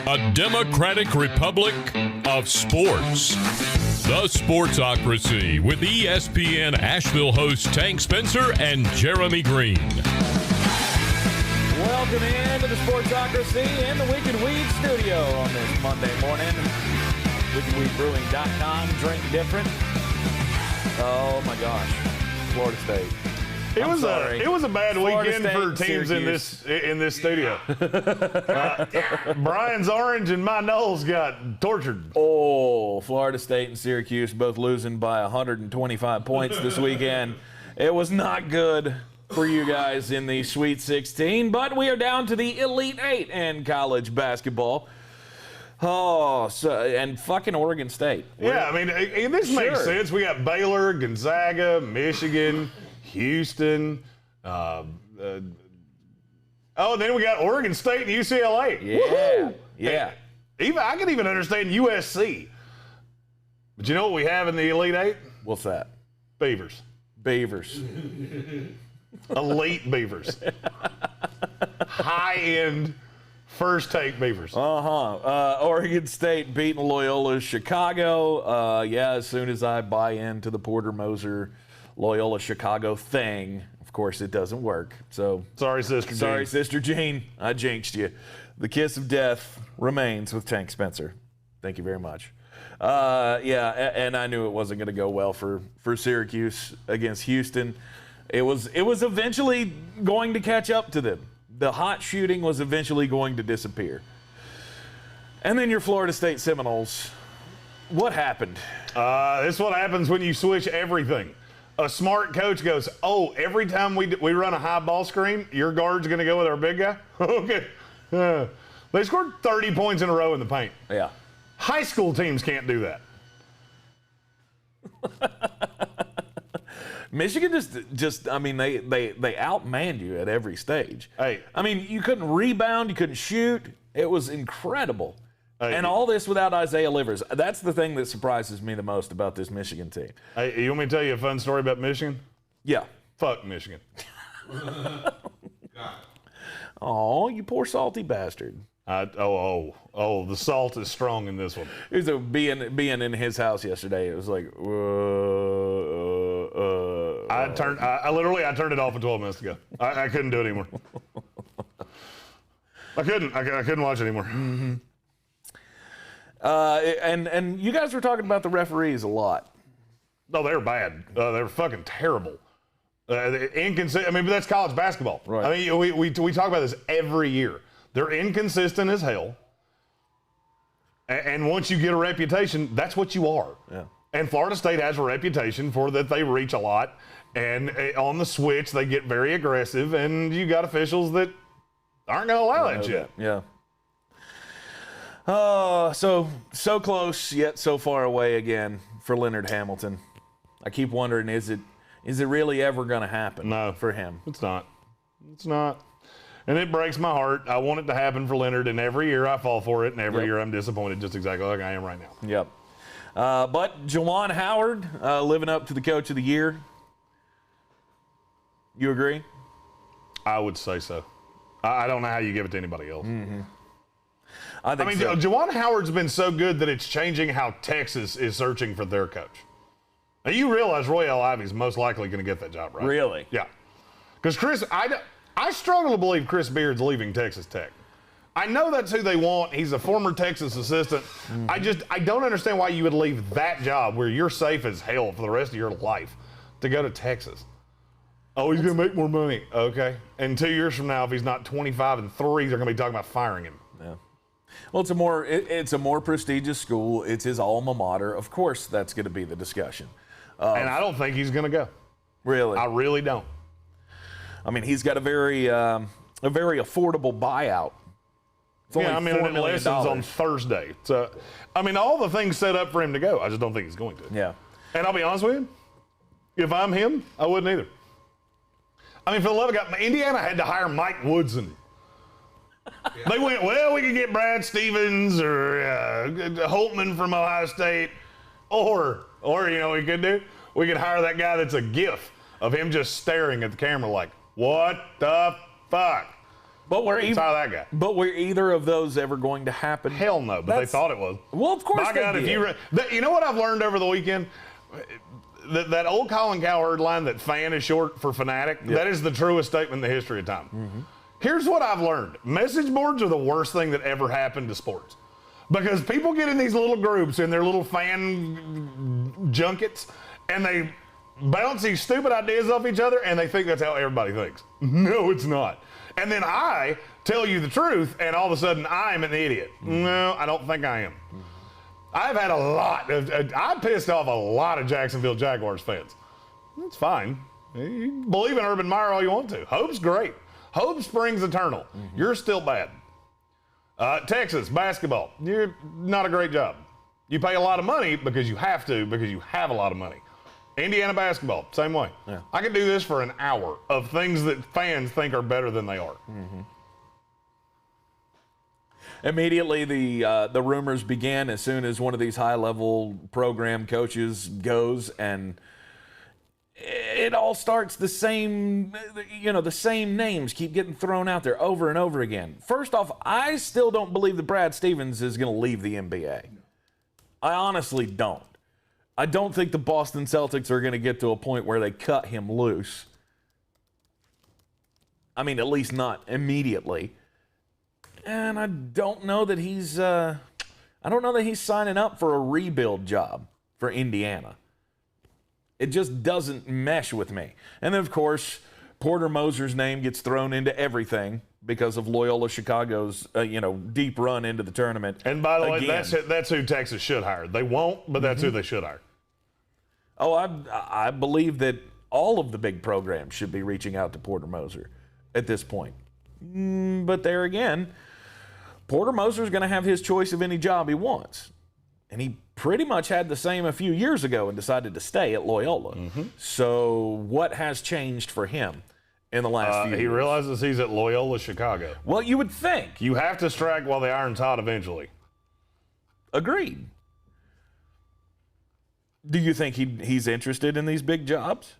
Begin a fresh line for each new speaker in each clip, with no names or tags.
a democratic republic of sports. The Sportsocracy with ESPN Asheville hosts Tank Spencer and Jeremy Greene.
Welcome in to the Sportsocracy in the Wicked Weed studio on this Monday morning. WickedWeedBrewing.com. Drink different. Oh my gosh, Florida State.
It was a bad
Florida
weekend
State,
for teams
Syracuse.
in this studio. Brian's Orange and my Knowles got tortured.
Oh, Florida State and Syracuse both losing by 125 points this weekend. It was not good for you guys in the Sweet 16, but we are down to the Elite Eight in college basketball. Oh, and fucking Oregon State.
Yeah, I mean, this makes sense. We got Baylor, Gonzaga, Michigan, Houston. Then we got Oregon State and UCLA.
Yeah,
Woo-hoo!
yeah.
Even I can even understand USC. But you know what we have in the Elite Eight?
What's that?
Beavers.
Beavers.
Elite Beavers. High-end, first-take Beavers.
Oregon State beating Loyola Chicago. As soon as I buy into the Porter Moser Loyola Chicago thing, of course it doesn't work. So
Sorry, Sister Jean.
sorry, Sister Jean. I jinxed you. The kiss of death remains with Tank Spencer. Thank you very much. And I knew it wasn't going to go well for Syracuse against Houston. It was eventually going to catch up to them. The hot shooting was eventually going to disappear. And then your Florida State Seminoles. What happened?
This is what happens when you switch everything. A smart coach goes, every time we run a high ball screen, your guard's going to go with our big guy? Okay. They scored 30 points in a row in the paint.
Yeah.
High school teams can't do that.
Michigan just I mean, they outmanned you at every stage.
Hey.
I mean, you couldn't rebound, you couldn't shoot. It was incredible.
Hey.
And all this without Isaiah Livers. That's the thing that surprises me the most about this Michigan team.
Hey, you want me to tell you a fun story about Michigan?
Yeah.
Fuck Michigan.
Oh, you poor salty bastard.
The salt is strong in this one.
It was being in his house yesterday. It was like,
I turned it off 12 minutes ago. I couldn't do it anymore. I couldn't watch it anymore.
Mm-hmm. And you guys were talking about the referees a lot.
No, they were bad. They were fucking terrible. Inconsistent. I mean, but that's college basketball.
Right.
I mean, we talk about this every year. They're inconsistent as hell. And once you get a reputation, that's what you are.
Yeah.
And Florida State has a reputation for that they reach a lot. And on the switch, they get very aggressive. And you got officials that aren't going to allow that shit.
Yeah. Oh, so close yet so far away again for Leonard Hamilton. I keep wondering, is it really ever going to happen?
No.
For him?
It's not. It's not. And it breaks my heart. I want it to happen for Leonard, and every year I fall for it, and every year I'm disappointed, just exactly like I am right now.
Yep. But Juwan Howard living up to the Coach of the Year. You agree?
I would say so. I don't know how you give it to anybody else.
Mm-hmm.
I mean,
so.
Juwan Howard's been so good that it's changing how Texas is searching for their coach. Now, you realize Roy L. Ivy's most likely going to get that job, right?
Really?
Yeah. Because I struggle to believe Chris Beard's leaving Texas Tech. I know that's who they want. He's a former Texas assistant. Mm-hmm. I don't understand why you would leave that job where you're safe as hell for the rest of your life to go to Texas. Oh, he's going to make more money. Okay. And 2 years from now, if he's not 25-3, they're going to be talking about firing him.
Yeah. Well, it's a more prestigious school. It's his alma mater. Of course, that's going to be the discussion.
And I don't think he's going to go.
Really?
I really don't.
I mean, he's got a very affordable buyout. It's only $4 million.
Lessons on Thursday. So, I mean, all the things set up for him to go. I just don't think he's going to.
Yeah.
And I'll be honest with you, if I'm him, I wouldn't either. I mean, for the love of God, Indiana had to hire Mike Woodson. They went, well, we could get Brad Stevens or Holtman from Ohio State, or you know what we could do? We could hire that guy that's a gif of him just staring at the camera like, what the fuck?
But
Retire that guy.
But were either of those ever going to happen?
Hell no, but they thought it was.
Well, of course
My
they
God,
did.
You know what I've learned over the weekend? That old Colin Cowherd line that fan is short for fanatic, that is the truest statement in the history of time. Mm-hmm. Here's what I've learned. Message boards are the worst thing that ever happened to sports. Because people get in these little groups in their little fan junkets, and they bounce these stupid ideas off each other, and they think that's how everybody thinks. No, it's not. And then I tell you the truth, and all of a sudden I'm an idiot. Mm-hmm. No, I don't think I am. Mm-hmm. I've had I pissed off a lot of Jacksonville Jaguars fans. That's fine. You believe in Urban Meyer all you want to. Hope's great. Hope springs eternal. Mm-hmm. You're still bad. Texas basketball, you're not a great job. You pay a lot of money because you have to, because you have a lot of money. Indiana basketball, same way. Yeah. I could do this for an hour of things that fans think are better than they are. Mm-hmm.
Immediately, the rumors began as soon as one of these high-level program coaches goes, and it all starts the same names keep getting thrown out there over and over again. First off, I still don't believe that Brad Stevens is going to leave the NBA. I honestly don't. I don't think the Boston Celtics are going to get to a point where they cut him loose. I mean, at least not immediately. And I don't know that he's signing up for a rebuild job for Indiana. It just doesn't mesh with me. And then, of course, Porter Moser's name gets thrown into everything because of Loyola Chicago's deep run into the tournament.
And by the way, that's who Texas should hire. They won't, but that's who they should hire.
Oh, I believe that all of the big programs should be reaching out to Porter Moser at this point. But there again, Porter Moser's going to have his choice of any job he wants. And he pretty much had the same a few years ago and decided to stay at Loyola. Mm-hmm. So what has changed for him in the last few years?
He realizes he's at Loyola Chicago.
Well, you would think.
You have to strike while the iron's hot eventually.
Agreed. Do you think he's interested in these big jobs?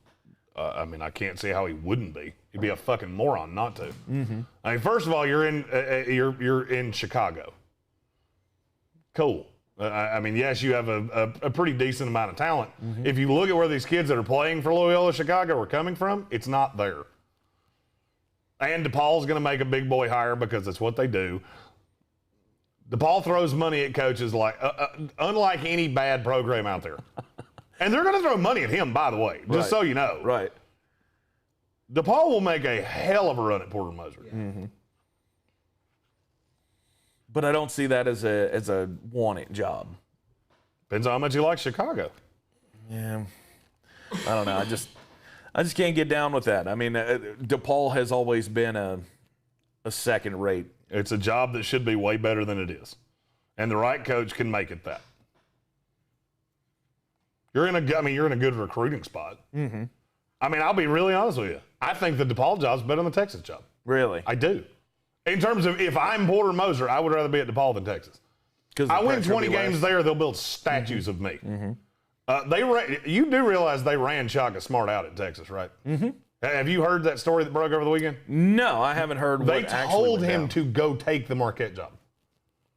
I mean, I can't see how he wouldn't be. He'd be a fucking moron not to. Mm-hmm. I mean, first of all, you're in Chicago. Cool. I mean, yes, you have a pretty decent amount of talent. Mm-hmm. If you look at where these kids that are playing for Loyola Chicago are coming from, it's not there. And DePaul's going to make a big boy hire because that's what they do. DePaul throws money at coaches like unlike any bad program out there. And they're going to throw money at him, by the way, just so you know.
Right.
DePaul will make a hell of a run at Porter Moser. Yeah. Mm-hmm.
But I don't see that as a wanted job.
Depends on how much you like Chicago.
Yeah. I don't know. I just can't get down with that. I mean, DePaul has always been a second rate.
It's a job that should be way better than it is. And the right coach can make it that. You're in a good recruiting spot. Mm-hmm. I mean, I'll be really honest with you. I think the DePaul job's better than the Texas job.
Really?
I do. In terms of if I'm Porter Moser, I would rather be at DePaul than Texas. I win 20 games there, they'll build statues of me. Mm-hmm. You do realize they ran Shaka Smart out at Texas, right? Mm-hmm. Have you heard that story that broke over the weekend?
No, I haven't heard what actually
They told him to go take the Marquette job.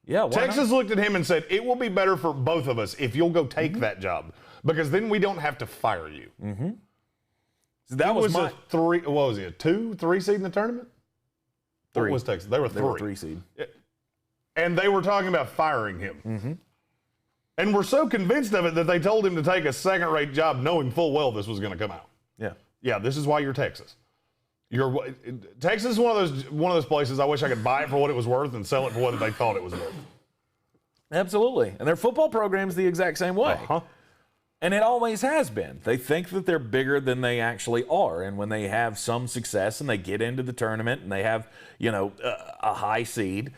Yeah,
Texas looked at him and said, it will be better for both of us if you'll go take that job because then we don't have to fire you. Mm-hmm. So that was a 3 seed in the tournament?
3.
What was Texas? They were 3.
They were 3 seed.
And they were talking about firing him. Mm-hmm. And we're so convinced of it that they told him to take a second-rate job knowing full well this was going to come out.
Yeah.
Yeah, this is why you're Texas. Texas is one of those places I wish I could buy it for what it was worth and sell it for what they thought it was worth.
Absolutely. And their football program's the exact same way.
Uh-huh.
And it always has been. They think that they're bigger than they actually are. And when they have some success and they get into the tournament and they have, a high seed,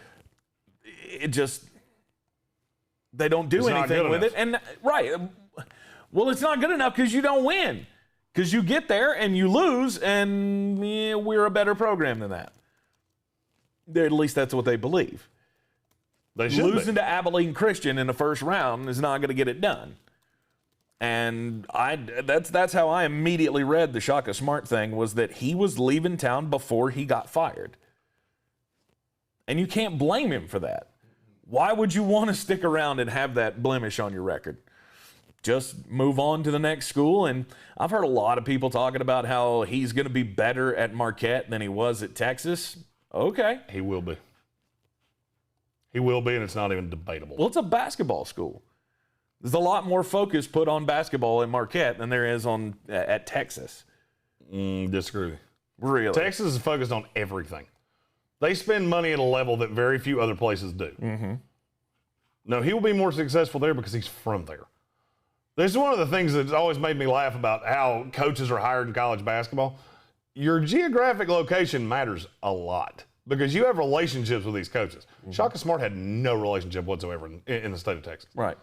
they don't do anything with it. And right. Well, it's not good enough because you don't win. Because you get there and you lose, and we're a better program than that. At least that's what they believe. Losing to Abilene Christian in the first round is not going to get it done. And that's how I immediately read the Shaka Smart thing, was that he was leaving town before he got fired. And you can't blame him for that. Why would you want to stick around and have that blemish on your record? Just move on to the next school. And I've heard a lot of people talking about how he's going to be better at Marquette than he was at Texas. Okay.
He will be. He will be, and it's not even debatable.
Well, it's a basketball school. There's a lot more focus put on basketball at Marquette than there is on at Texas.
Disagree.
Really?
Texas is focused on everything. They spend money at a level that very few other places do. Mm-hmm. No, he will be more successful there because he's from there. This is one of the things that's always made me laugh about how coaches are hired in college basketball. Your geographic location matters a lot because you have relationships with these coaches. Mm-hmm. Shaka Smart had no relationship whatsoever in the state of Texas.
Right.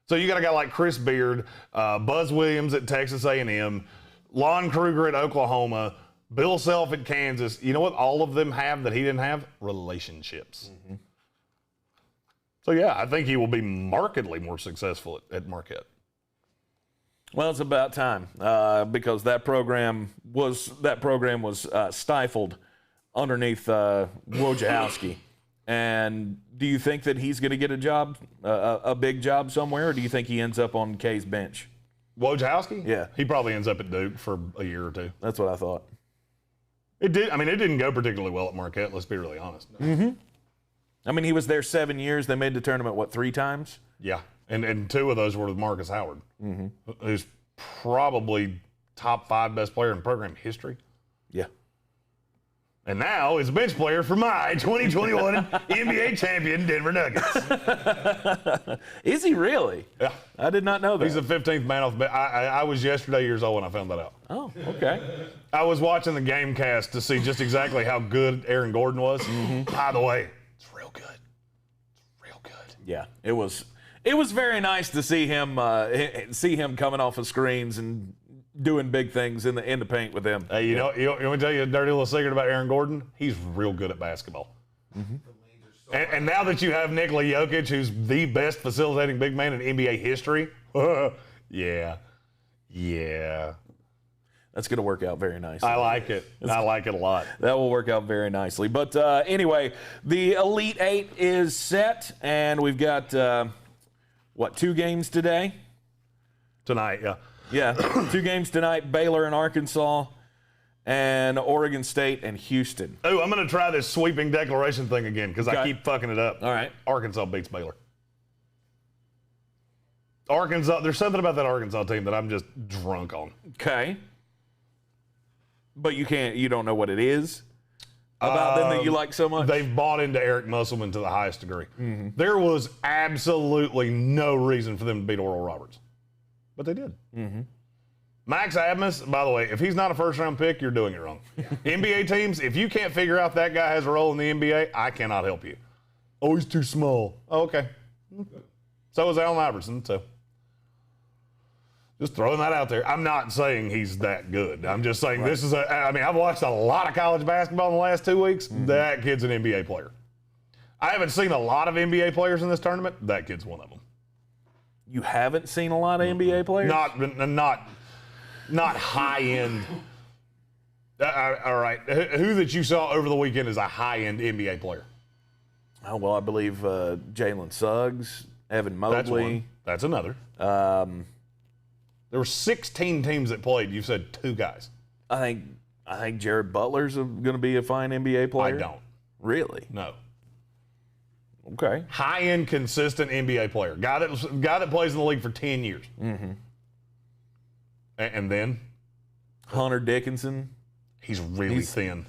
So you got a guy like Chris Beard, Buzz Williams at Texas A&M, Lon Kruger at Oklahoma, Bill Self at Kansas. You know what all of them have that he didn't have? Relationships. Mm-hmm. So, yeah, I think he will be markedly more successful at Marquette.
Well, it's about time because that program was stifled underneath Wojciechowski. And do you think that he's going to get a job, a big job somewhere, or do you think he ends up on K's bench?
Wojciechowski?
Yeah.
He probably ends up at Duke for a year or two.
That's what I thought.
It didn't go particularly well at Marquette, let's be really honest.
Mm-hmm. I mean, he was there 7 years. They made the tournament, 3 times?
Yeah. And 2 of those were with Marcus Howard, who's probably top 5 best player in program history.
Yeah.
And now is a bench player for my 2021 NBA champion Denver Nuggets.
Is he really?
Yeah.
I did not know that.
He's the 15th man off the bench. I was yesterday years old when I found that out.
Oh, okay.
I was watching the game cast to see just exactly how good Aaron Gordon was. Mm-hmm. By the way, it's real good. It's real good.
Yeah, it was very nice to see him coming off of screens and doing big things in the paint with them.
Hey, you know, you want me to tell you a dirty little secret about Aaron Gordon? He's real good at basketball. Mm-hmm. And now that you have Nikola Jokic, who's the best facilitating big man in NBA history, yeah.
That's going to work out very nicely.
I like it. I like it a lot.
That will work out very nicely. But anyway, the Elite Eight is set, and we've got, 2 games today?
Tonight, yeah.
Yeah, 2 games tonight, Baylor and Arkansas, and Oregon State and Houston.
Oh, I'm going to try this sweeping declaration thing again because I keep fucking it up.
All right.
Arkansas beats Baylor. Arkansas, there's something about that Arkansas team that I'm just drunk on.
Okay. But you don't know what it is about them that you like so much?
They've bought into Eric Musselman to the highest degree. Mm-hmm. There was absolutely no reason for them to beat Oral Roberts. But they did. Mm-hmm. Max Abmas, by the way, if he's not a first-round pick, you're doing it wrong. NBA teams, if you can't figure out that guy has a role in the NBA, I cannot help you. Oh, he's too small. Oh, okay. So is Allen Iverson, so just throwing that out there. I'm not saying he's that good. I'm just saying this is I've watched a lot of college basketball in the last 2 weeks. Mm-hmm. That kid's an NBA player. I haven't seen a lot of NBA players in this tournament. That kid's one of them.
You haven't seen a lot of NBA players?
Not high-end. All right. Who that you saw over the weekend is a high-end NBA player?
Oh, well, I believe Jalen Suggs, Evan Mobley.
That's one. That's another. There were 16 teams that played. You said 2 guys.
I think Jared Butler's going to be a fine NBA player.
I don't.
Really?
No.
Okay.
High-end, consistent NBA player. Guy that plays in the league for 10 years. Mm-hmm. And then?
Hunter Dickinson.
He's really thin.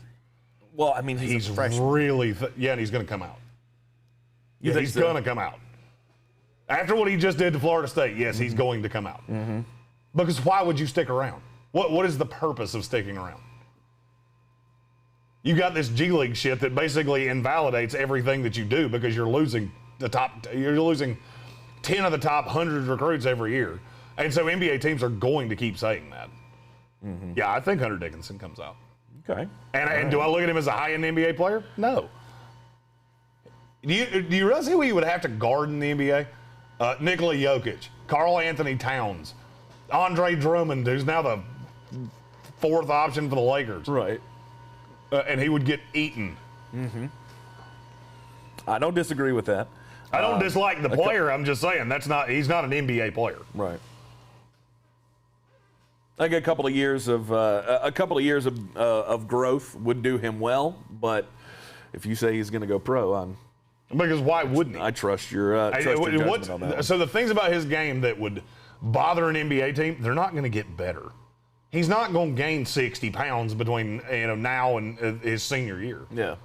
Well, I mean, he's a freshman.
Really thin. Yeah, and he's going to come out.
Yeah,
he's going to come out. After what he just did to Florida State, yes, he's going to come out. Mm-hmm. Because why would you stick around? What is the purpose of sticking around? You got this G League shit that basically invalidates everything that you do because you're losing 10 of the top 100 recruits every year. And so NBA teams are going to keep saying that. Mm-hmm. Yeah, I think Hunter Dickinson comes out.
Okay.
And do I look at him as a high-end NBA player? No. Do you realize who he would have to guard in the NBA? Nikola Jokic, Karl Anthony Towns, Andre Drummond, who's now the 4th option for the Lakers.
Right.
And he would get eaten. Mm-hmm.
I don't disagree with that.
I don't dislike the player. I'm just saying he's not an NBA player.
Right. Like a couple of years of growth would do him well, but if you say he's going to go pro,
because why wouldn't he?
I trust your judgment on that one.
So the things about his game that would bother an NBA team, they're not going to get better. He's not going to gain 60 pounds between now and his senior year.
Yeah.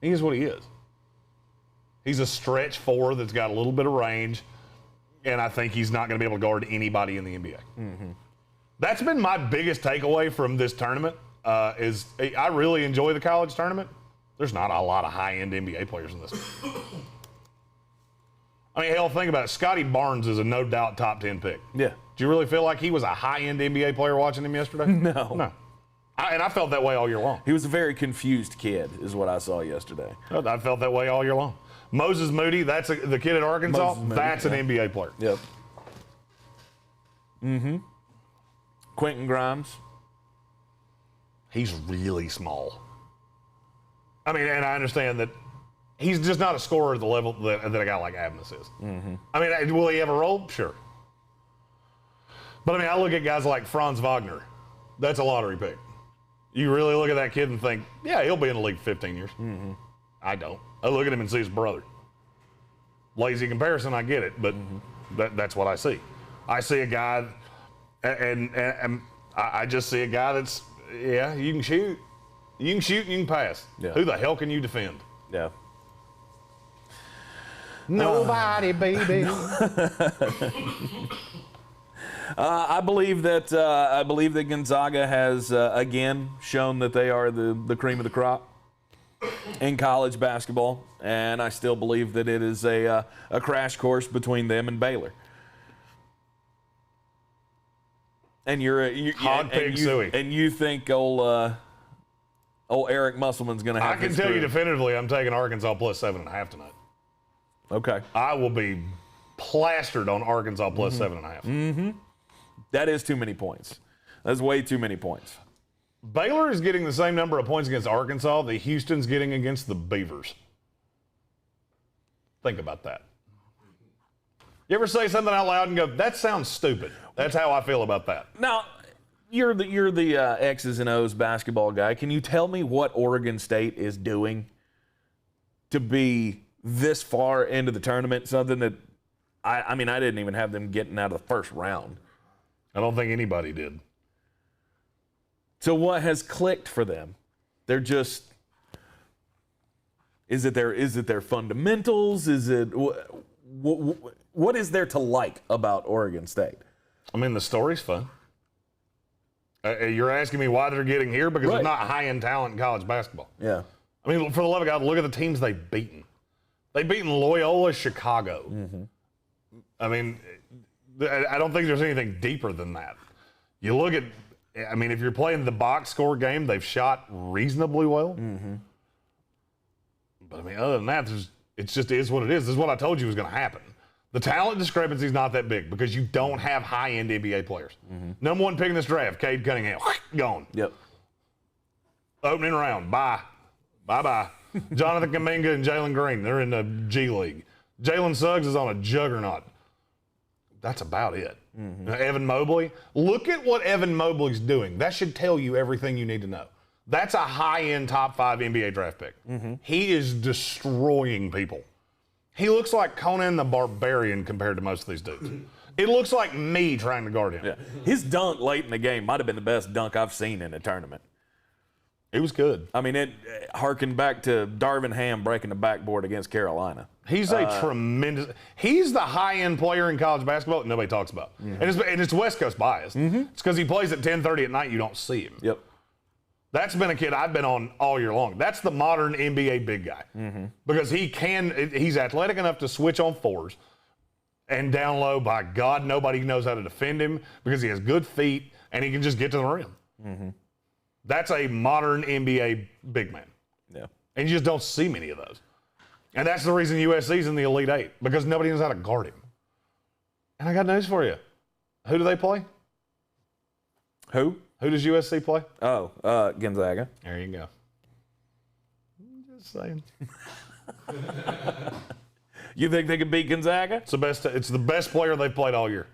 He is what he is. He's a stretch four that's got a little bit of range, and I think he's not going to be able to guard anybody in the NBA. Mm-hmm. That's been my biggest takeaway from this tournament. Is I really enjoy the college tournament. There's not a lot of high-end NBA players in this. I mean, hell, think about it. Scotty Barnes is a no-doubt top 10 pick.
Yeah.
Do you really feel like he was a high-end NBA player watching him yesterday?
No.
And I felt that way all year long.
He was a very confused kid, is what I saw yesterday.
I felt that way all year long. Moses Moody, that's the kid at Arkansas. That's an NBA player.
Yep. Mm-hmm. Quentin Grimes.
He's really small. I mean, and I understand that he's just not a scorer at the level that a guy like Abmas is. Mm-hmm. I mean, will he ever roll? Sure. But, I mean, I look at guys like Franz Wagner. That's a lottery pick. You really look at that kid and think, yeah, he'll be in the league for 15 years. Mm-hmm. I don't. I look at him and see his brother. Lazy comparison, I get it, but that's what I see. I see a guy, and I just see a guy that's, yeah, you can shoot. You can shoot and you can pass.
Yeah.
Who the hell can you defend?
Yeah.
Nobody, baby.
I believe that Gonzaga has again shown that they are the cream of the crop in college basketball, and I still believe that it is a crash course between them and Baylor. And you think old Eric Musselman's going to have?
I can tell you definitively, I'm taking Arkansas plus 7.5 tonight.
Okay.
I will be plastered on Arkansas plus 7.5.
Mm-hmm. That is too many points. That's way too many points.
Baylor is getting the same number of points against Arkansas that Houston's getting against the Beavers. Think about that. You ever say something out loud and go, that sounds stupid? That's how I feel about that.
Now, you're the X's and O's basketball guy. Can you tell me what Oregon State is doing to be this far into the tournament? Something that, I mean, I didn't even have them getting out of the first round.
I don't think anybody did.
So what has clicked for them? They're just, is it their fundamentals? Is it, what is there to like about Oregon State?
I mean, the story's fun. You're asking me why they're getting here? Because there's not high-end talent in college basketball.
Yeah.
I mean, for the love of God, look at the teams they've beaten. They've beaten Loyola Chicago. Mm-hmm. I mean, I don't think there's anything deeper than that. You look at, I mean, if you're playing the box score game, they've shot reasonably well. Mm-hmm. But, I mean, other than that, it just is what it is. This is what I told you was going to happen. The talent discrepancy is not that big because you don't have high-end NBA players. Mm-hmm. Number one pick in this draft, Cade Cunningham, gone.
Yep.
Opening round, bye. Bye-bye. Jonathan Kuminga and Jalen Greene, they're in the G League. Jalen Suggs is on a juggernaut. That's about it. Mm-hmm. Evan Mobley, look at what Evan Mobley's doing. That should tell you everything you need to know. That's a high-end top 5 NBA draft pick. Mm-hmm. He is destroying people. He looks like Conan the Barbarian compared to most of these dudes. It looks like me trying to guard him.
Yeah. His dunk late in the game might have been the best dunk I've seen in a tournament.
It was good.
I mean, it harkened back to Darvin Ham breaking the backboard against Carolina.
He's a tremendous – he's the high-end player in college basketball that nobody talks about. Mm-hmm. And it's West Coast bias. Mm-hmm. It's because he plays at 10:30 at night. You don't see him.
Yep.
That's been a kid I've been on all year long. That's the modern NBA big guy. Mm-hmm. Because he's athletic enough to switch on fours and down low. By God, nobody knows how to defend him because he has good feet and he can just get to the rim. Mm-hmm. That's a modern NBA big man.
Yeah.
And you just don't see many of those. And that's the reason USC's in the Elite Eight, because nobody knows how to guard him. And I got news for you. Who do they play?
Who?
Who does USC play?
Oh, Gonzaga.
There you go. Just saying.
You think they could beat Gonzaga?
It's the best player they've played all year.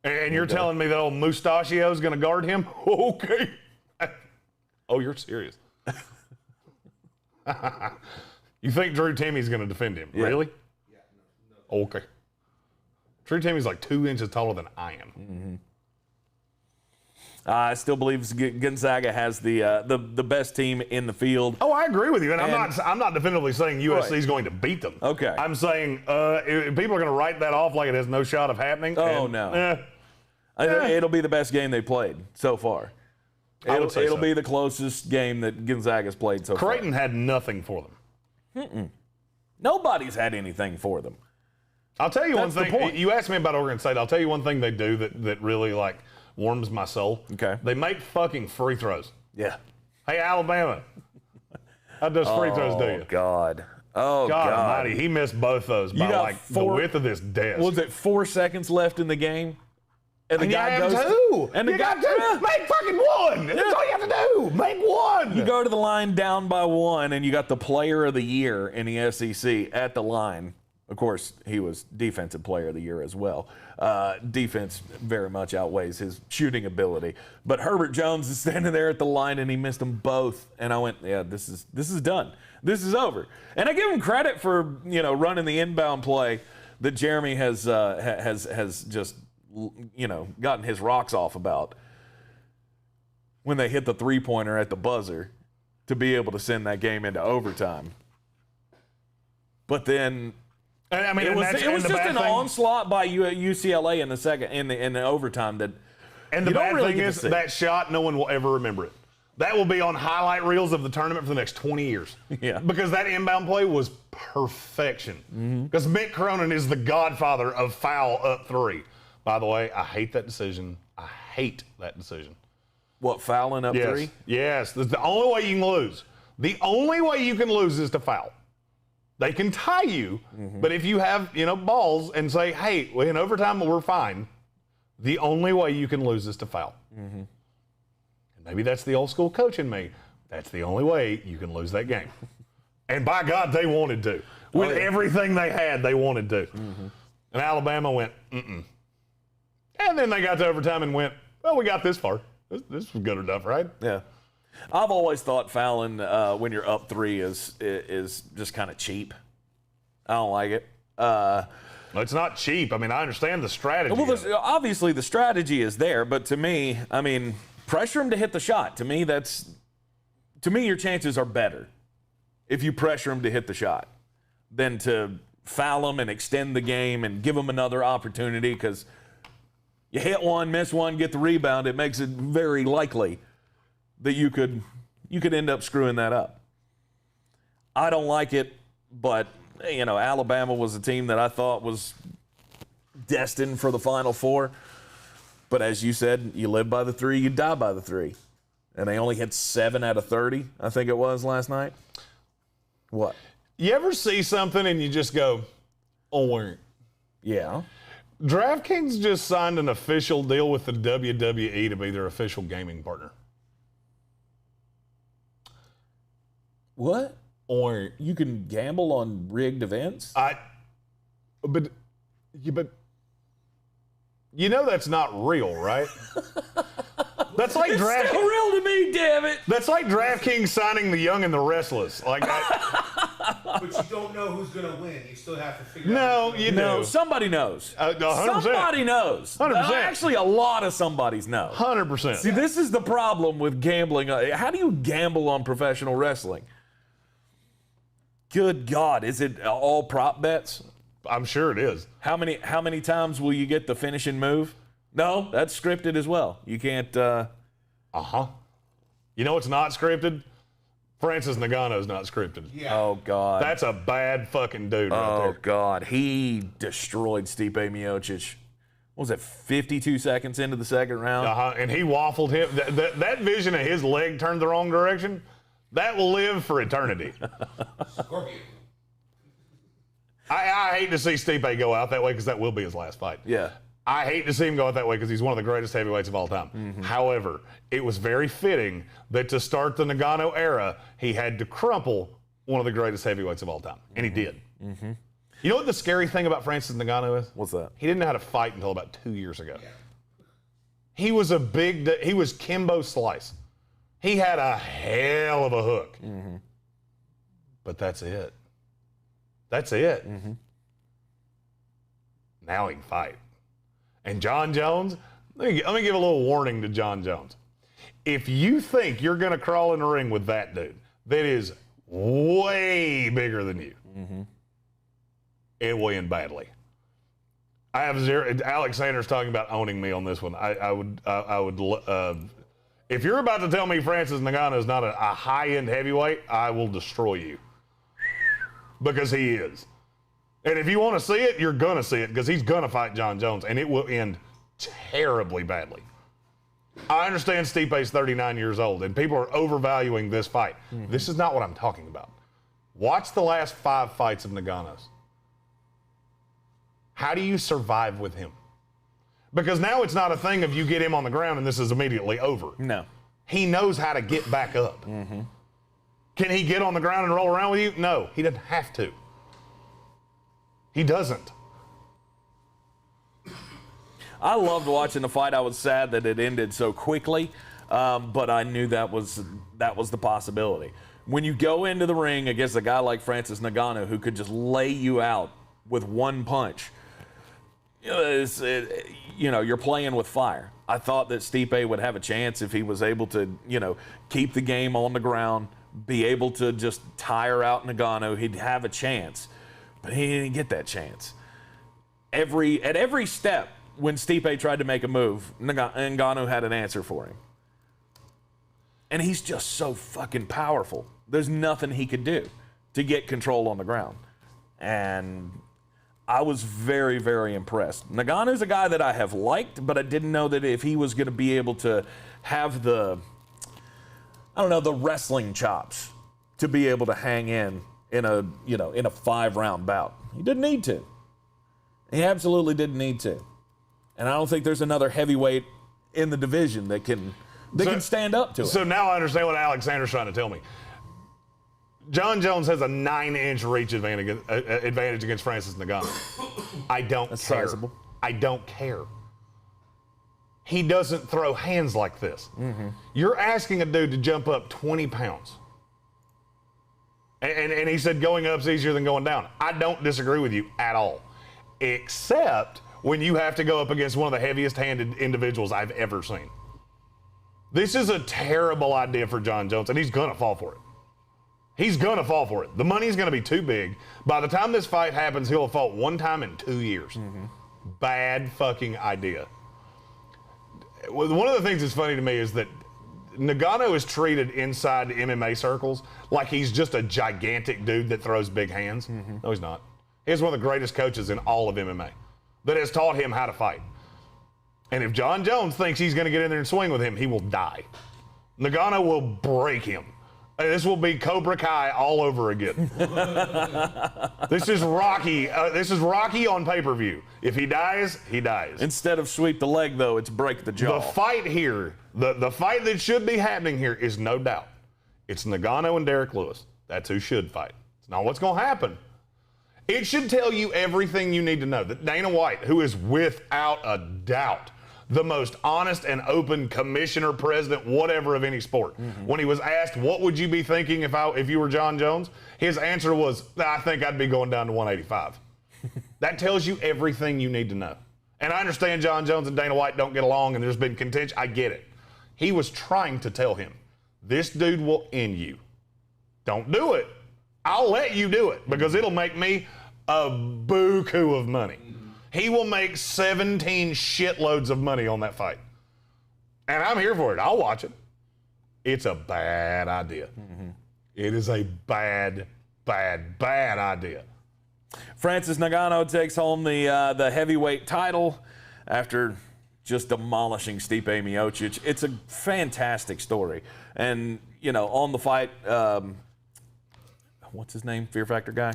And you're telling me that old Mustachio is going to guard him? Okay. Oh, you're serious. You think Drew Timmy's going to defend him?
Yeah.
Really? Yeah. No. Okay. Drew Timmy's like 2 inches taller than I am.
Mm-hmm. I still believe Gonzaga has the best team in the field.
Oh, I agree with you, and I'm not definitively saying USC is going to beat them.
Okay.
I'm saying people are going to write that off like it has no shot of happening.
Oh, no. It'll be the best game they played so far. It'll be the closest game that Gonzaga's played so far.
Creighton had nothing for them.
Nobody's had anything for them.
I'll tell you
That's
one
the
thing.
point.
You asked me about Oregon State. I'll tell you one thing they do that really like warms my soul.
Okay.
They make fucking free throws.
Yeah.
Hey, Alabama. How does free throws do you?
God. Oh,
God
God.
almighty. He missed both those by like the width of this desk.
Was it 4 seconds left in the game? And the guy goes
two.
And the guy
two. Make fucking one. That's all you have to do. Make one.
You go to the line down by 1, and you got the player of the year in the SEC at the line. Of course, he was defensive player of the year as well. Defense very much outweighs his shooting ability. But Herbert Jones is standing there at the line, and he missed them both. And I went, yeah, this is done. This is over. And I give him credit for running the inbound play that Jeremy has just gotten his rocks off about when they hit the three-pointer at the buzzer to be able to send that game into overtime. But then
I mean,
it was just an onslaught by UCLA in the second in the overtime that.
And the bad thing is that shot, no one will ever remember it. That will be on highlight reels of the tournament for the next 20 years.
Yeah.
Because that inbound play was perfection. Because Mick Cronin is the godfather of foul up 3. By the way, I hate that decision. I hate that decision.
What, fouling up 3?
Yes. That's the only way you can lose. The only way you can lose is to foul. They can tie you, but if you have, balls and say, hey, in overtime, we're fine, the only way you can lose is to foul. And maybe that's the old school coach in me. That's the only way you can lose that game. And by God, they wanted to. With everything they had, they wanted to. And Alabama went, And then they got to overtime and went, well, we got this far. This was good enough, right?
Yeah. I've always thought fouling when you're up 3 is just kind of cheap. I don't like it.
It's not cheap. I mean, I understand the strategy.
Well, obviously the strategy is there, but to me, I mean, pressure him to hit the shot. To me, your chances are better if you pressure him to hit the shot than to foul him and extend the game and give him another opportunity, because you hit one, miss one, get the rebound. It makes it very likely that you could end up screwing that up. I don't like it, but Alabama was a team that I thought was destined for the Final Four. But as you said, you live by the 3, you die by the 3. And they only hit 7 out of 30, I think it was last night. What?
You ever see something and you just go, oh,
yeah.
DraftKings just signed an official deal with the WWE to be their official gaming partner.
What? Or you can gamble on rigged events?
But that's not real, right? That's like
It's still real to me, damn it.
That's like DraftKings signing the Young and the Restless.
But you don't know who's going to win. You still have to figure out.
No, somebody knows.
100%.
Somebody knows.
100%.
Actually, a lot of somebodies know.
100%.
See, this is the problem with gambling. How do you gamble on professional wrestling? Good God, is it all prop bets?
I'm sure it is.
How many times will you get the finishing move? No, that's scripted as well. You can't.
You know what's not scripted? Francis Ngannou's not scripted.
Yeah.
Oh God,
That's a bad fucking dude right there.
oh God, he destroyed Stipe Miocic. What was it, 52 seconds into the second round?
And he waffled him. That vision of his leg turned the wrong direction, that will live for eternity.
Scorpion.
I hate to see Stipe go out that way because that will be his last fight.
Yeah.
I hate to see him go out that way because he's one of the greatest heavyweights of all time.
Mm-hmm.
However, it was very fitting that to start the Ngannou era, he had to crumple one of the greatest heavyweights of all time. And he did. Mm-hmm. You know what the scary thing about Francis Ngannou is?
What's that?
He didn't know how to fight until about 2 years ago. Yeah. He was Kimbo Slice. He had a hell of a hook. Mm-hmm. But that's it. That's it. Mm-hmm. Now he can fight. And John Jones, let me give a little warning to John Jones. If you think you're going to crawl in the ring with that dude that is way bigger than you, it will end badly. I have zero. Alex Sanders talking about owning me on this one. I would. If you're about to tell me Francis Ngannou is not a high-end heavyweight, I will destroy you. Because he is. And if you want to see it, you're going to see it because he's going to fight John Jones, and it will end terribly badly. I understand Stipe's 39 years old, and people are overvaluing this fight. Mm-hmm. This is not what I'm talking about. Watch the last 5 fights of Ngannou's. How do you survive with him? Because now it's not a thing of you get him on the ground and this is immediately over.
No.
He knows how to get back up. Mm-hmm. Can he get on the ground and roll around with you? No, he doesn't have to. He doesn't.
I loved watching the fight. I was sad that it ended so quickly, but I knew that was the possibility. When you go into the ring against a guy like Francis Ngannou who could just lay you out with one punch, you're playing with fire. I thought that Stipe would have a chance if he was able to, keep the game on the ground, be able to just tire out Ngannou. He'd have a chance, but he didn't get that chance. At every step, when Stipe tried to make a move, Ngannou had an answer for him. And he's just so fucking powerful. There's nothing he could do to get control on the ground. And I was very, very impressed. Ngannou's a guy that I have liked, but I didn't know that if he was going to be able to have the wrestling chops to be able to hang in a 5-round bout. He didn't need to. He absolutely didn't need to. And I don't think there's another heavyweight in the division that can stand up to it.
So now I understand what Alexander's trying to tell me. John Jones has a 9-inch reach advantage against Francis Ngannou. I don't care.
Sizable.
I don't care. He doesn't throw hands like this. Mm-hmm. You're asking a dude to jump up 20 pounds. And he said going up's easier than going down. I don't disagree with you at all. Except when you have to go up against one of the heaviest-handed individuals I've ever seen. This is a terrible idea for John Jones, and he's going to fall for it. He's going to fall for it. The money's going to be too big. By the time this fight happens, he'll have fought one time in 2 years. Mm-hmm. Bad fucking idea. One of the things that's funny to me is that Ngannou is treated inside MMA circles like he's just a gigantic dude that throws big hands. Mm-hmm. No, he's not. He's one of the greatest coaches in all of MMA that has taught him how to fight. And if John Jones thinks he's going to get in there and swing with him, he will die. Ngannou will break him. This will be Cobra Kai all over again. This is Rocky. This is Rocky on pay-per-view. If he dies, he dies.
Instead of sweep the leg, though, it's break the jaw.
The fight here, the fight that should be happening here is no doubt. It's Ngannou and Derek Lewis. That's who should fight. It's not what's going to happen. It should tell you everything you need to know that Dana White, who is without a doubt the most honest and open commissioner, president, whatever of any sport. Mm-hmm. When he was asked, what would you be thinking if you were John Jones? His answer was, I think I'd be going down to 185. That tells you everything you need to know. And I understand John Jones and Dana White don't get along and there's been contention. I get it. He was trying to tell him, this dude will end you. Don't do it. I'll let you do it because it'll make me a buku of money. He will make 17 shitloads of money on that fight. And I'm here for it. I'll watch it. It's a bad idea. Mm-hmm. It is a bad, bad, bad idea.
Francis Ngannou takes home the heavyweight title after just demolishing Stipe Miocic. It's a fantastic story. And, on the fight, what's his name? Fear Factor guy?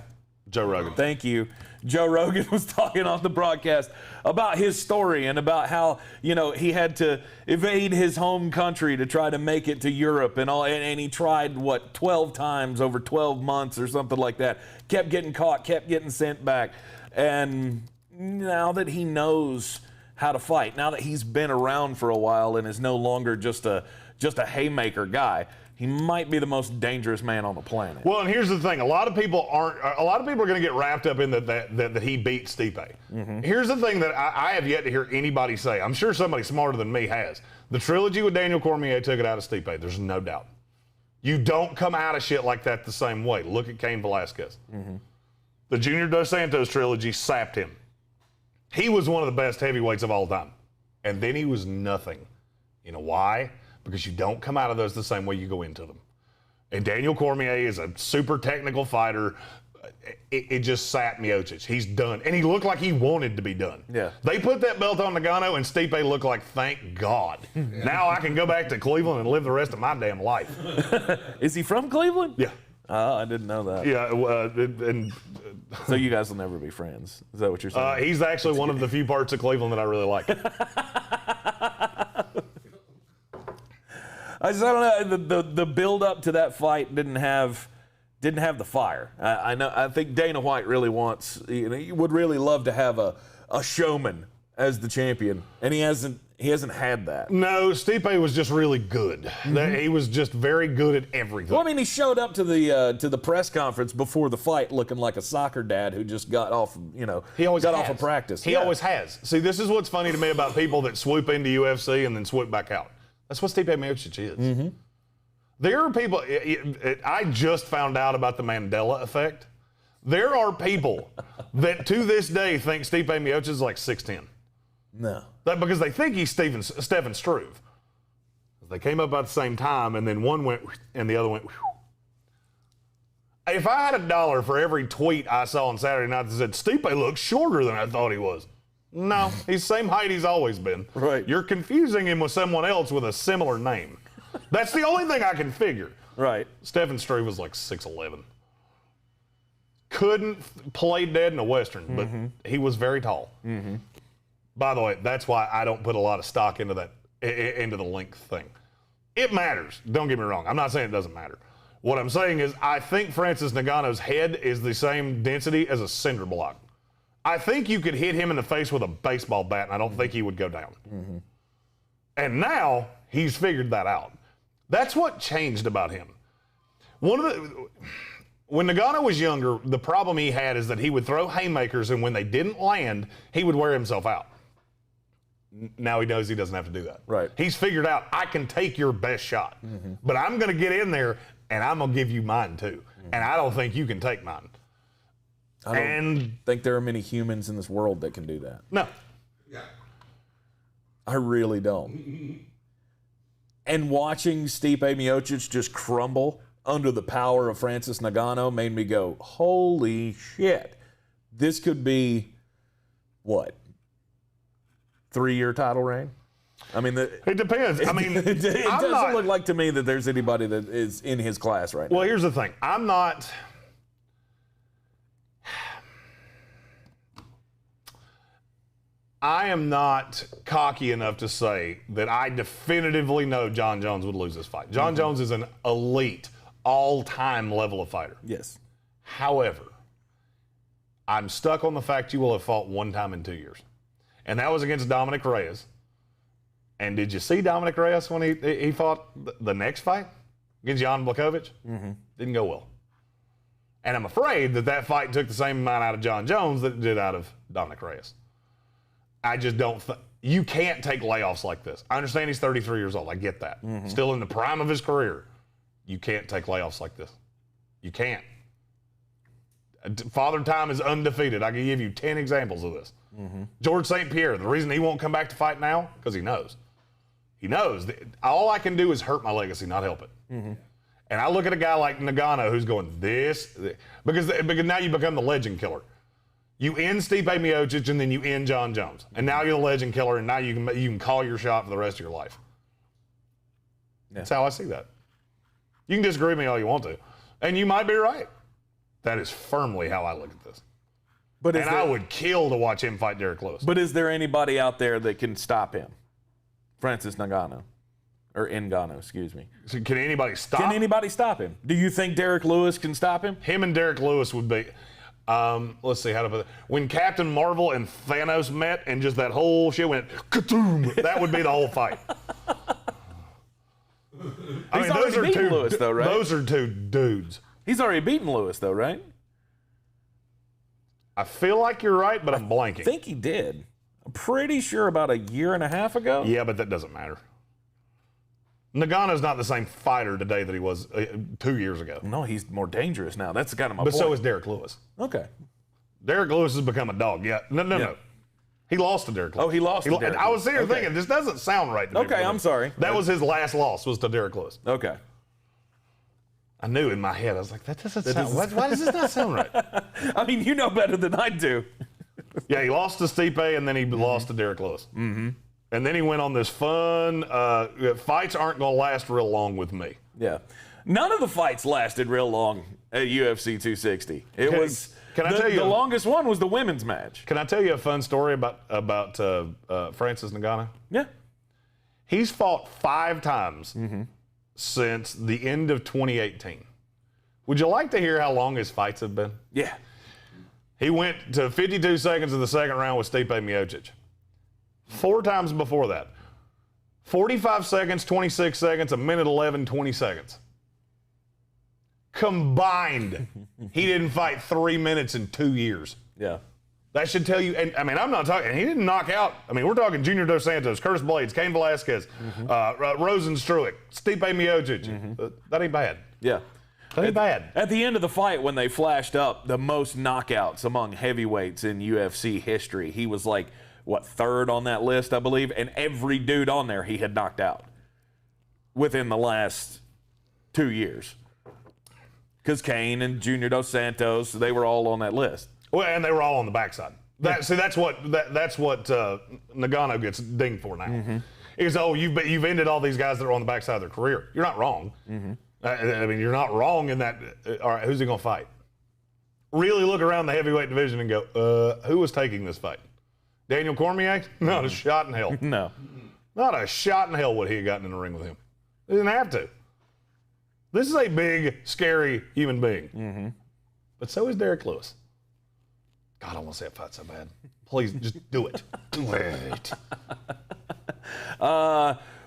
Joe Rogan.
Thank you. Joe Rogan was talking on the broadcast about his story and about how, he had to evade his home country to try to make it to Europe and all. And he tried, 12 times over 12 months or something like that. Kept getting caught, kept getting sent back. And now that he knows how to fight, now that he's been around for a while and is no longer just a haymaker guy, he might be the most dangerous man on the planet.
Well, and here's the thing: a lot of people are going to get wrapped up in that he beat Stipe. Mm-hmm. Here's the thing that I have yet to hear anybody say. I'm sure somebody smarter than me has. The trilogy with Daniel Cormier took it out of Stipe. There's no doubt. You don't come out of shit like that the same way. Look at Cain Velasquez. Mm-hmm. The Junior Dos Santos trilogy sapped him. He was one of the best heavyweights of all time, and then he was nothing. You know why? Because you don't come out of those the same way you go into them. And Daniel Cormier is a super technical fighter. It just sapped Miocic. He's done. And he looked like he wanted to be done.
Yeah.
They put that belt on Ngannou, and Stipe looked like, thank God. Now I can go back to Cleveland and live the rest of my damn life.
Is he from Cleveland?
Yeah.
Oh, I didn't know that.
Yeah.
So you guys will never be friends. Is that what you're saying?
He's actually one of the few parts of Cleveland that I really like.
I don't know. The build up to that fight didn't have the fire. I think Dana White really wants. He would really love to have a showman as the champion, and he hasn't had that.
No, Stipe was just really good. Mm-hmm. He was just very good at everything.
Well, I mean, he showed up to the press conference before the fight looking like a soccer dad who just got off. He always got off of practice.
He always has. See, this is what's funny to me about people that swoop into UFC and then swoop back out. That's what Stipe Miocic is. Mm-hmm. There are people, I just found out about the Mandela effect. There are people that to this day think Stipe Miocic is like 6'10".
No.
Because they think he's Stephen Struve. They came up at the same time, and then one went and the other went. If I had $1 for every tweet I saw on Saturday night that said Stipe looks shorter than I thought he was. No, he's the same height he's always been.
Right.
You're confusing him with someone else with a similar name. That's the only thing I can figure.
Right.
Stephen Struve was like 6'11". Couldn't play dead in a Western, but he was very tall. Mm-hmm. By the way, that's why I don't put a lot of stock into the length thing. It matters. Don't get me wrong. I'm not saying it doesn't matter. What I'm saying is I think Francis Ngannou's head is the same density as a cinder block. I think you could hit him in the face with a baseball bat, and I don't think he would go down. Mm-hmm. And now he's figured that out. That's what changed about him. When Ngannou was younger, the problem he had is that he would throw haymakers, and when they didn't land, he would wear himself out. Now he knows he doesn't have to do that.
Right.
He's figured out, I can take your best shot, but I'm going to get in there, and I'm going to give you mine too. And I don't think you can take mine.
I don't think there are many humans in this world that can do that.
No.
Yeah.
I really don't. And watching Stipe Miocic just crumble under the power of Francis Ngannou made me go, holy shit. This could be, 3-year title reign? I mean,
it depends. I mean,
it doesn't look like to me that there's anybody that is in his class right now.
Well, here's the thing. I am not cocky enough to say that I definitively know John Jones would lose this fight. John Jones is an elite, all-time level of fighter.
Yes.
However, I'm stuck on the fact you will have fought one time in 2 years. And that was against Dominic Reyes. And did you see Dominic Reyes when he fought the next fight against Jan Blachowicz? Mm-hmm. Didn't go well. And I'm afraid that fight took the same amount out of John Jones that it did out of Dominic Reyes. I just don't you can't take layoffs like this. I understand he's 33 years old. I get that. Mm-hmm. Still in the prime of his career. You can't take layoffs like this. You can't. Father Time is undefeated. I can give you 10 examples of this. Mm-hmm. George St. Pierre, the reason he won't come back to fight now, because he knows. He knows that all I can do is hurt my legacy, not help it. Mm-hmm. And I look at a guy like Ngannou who's going because now you become the legend killer. You end Stipe Miocic and then you end John Jones. And now you're the legend killer, and now you can call your shot for the rest of your life. Yeah. That's how I see that. You can disagree with me all you want to. And you might be right. That is firmly how I look at this.
But
I would kill to watch him fight Derek Lewis.
But is there anybody out there that can stop him? Francis Ngannou. Or Ngannou, excuse me.
So can anybody stop?
Can anybody stop him? Do you think Derek Lewis can stop him?
Him and Derek Lewis would be. Let's see how to put it. When Captain Marvel and Thanos met and just that whole shit went ka-toom, that would be the whole fight. I mean,
already beaten Lewis, though, right?
Those are two dudes.
He's already beaten Lewis, though, right?
I feel like you're right, but I'm blanking.
I think he did. I'm pretty sure about a year and a half ago.
Yeah, but that doesn't matter. Ngannou's not the same fighter today that he was 2 years ago.
No, he's more dangerous now. That's kind of my
But
point.
so is Derek Lewis.
Okay.
Derek Lewis has become a dog. Yeah. No. He lost to Derek Lewis.
Oh, he lost to Derek
I was
Lewis.
here
Okay.
thinking, this doesn't sound right to me.
Okay, I'm sorry.
That was his last loss, was to Derek Lewis.
Okay.
I knew in my head, I was like, that doesn't sound right. Why does this not sound right?
I mean, you know better than I do.
Yeah, he lost to Stipe, and then he lost to Derek Lewis. Mm-hmm. And then he went on this fun, fights aren't going to last real long with me.
Yeah. None of the fights lasted real long at UFC 260.
Can I tell you
the longest one was the women's match.
Can I tell you a fun story about Francis Ngannou?
Yeah.
He's fought 5 times since the end of 2018. Would you like to hear how long his fights have been?
Yeah.
He went to 52 seconds in the second round with Stipe Miocic. 4 times before that. 45 seconds, 26 seconds, a minute 11, 20 seconds. Combined, he didn't fight 3 minutes in 2 years.
Yeah.
That should tell you, and I mean, I'm not talking, he didn't knock out, I mean, we're talking Junior Dos Santos, Curtis Blades, Cain Velasquez, Rosenstruik, Stipe Miocic. That ain't bad.
Yeah.
That ain't bad.
At the end of the fight, when they flashed up the most knockouts among heavyweights in UFC history, he was like, what, 3rd on that list, I believe? And every dude on there he had knocked out within the last 2 years. Because Cain and Junior Dos Santos, they were all on that list.
Well, and they were all on the backside. See, that's what Ngannou gets dinged for now. Is you've ended all these guys that are on the backside of their career. You're not wrong. I mean, you're not wrong in that. All right, who's he gonna fight? Really look around the heavyweight division and go, who was taking this fight? Daniel Cormier? Not a shot in hell.
No.
Not a shot in hell would he have gotten in the ring with him. He didn't have to. This is a big, scary human being. But so is Derek Lewis. God, I want to say that fight so bad. Please, just do it. Do it.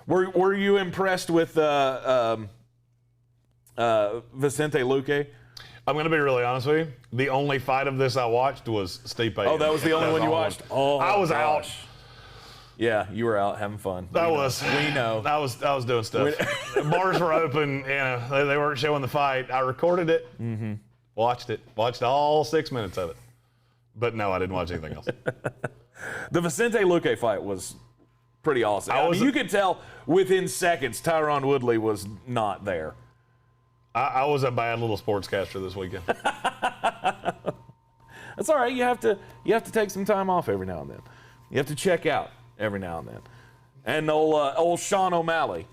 Were you impressed with Vicente Luque?
I'm going to be really honest with you. The only fight of this I watched was Stipe.
Oh, that was the only one you watched? Oh,
I was out.
Yeah, you were out having fun.
We know. I was doing stuff. Bars were open. You know, they weren't showing the fight. I recorded it. Watched all 6 minutes of it. But no, I didn't watch anything else.
The Vicente Luque fight was pretty awesome. I mean, you could tell within seconds Tyron Woodley was not there.
I was a bad little sportscaster this weekend.
That's all right. You have to take some time off every now and then. You have to check out every now and then. And old Sean O'Malley,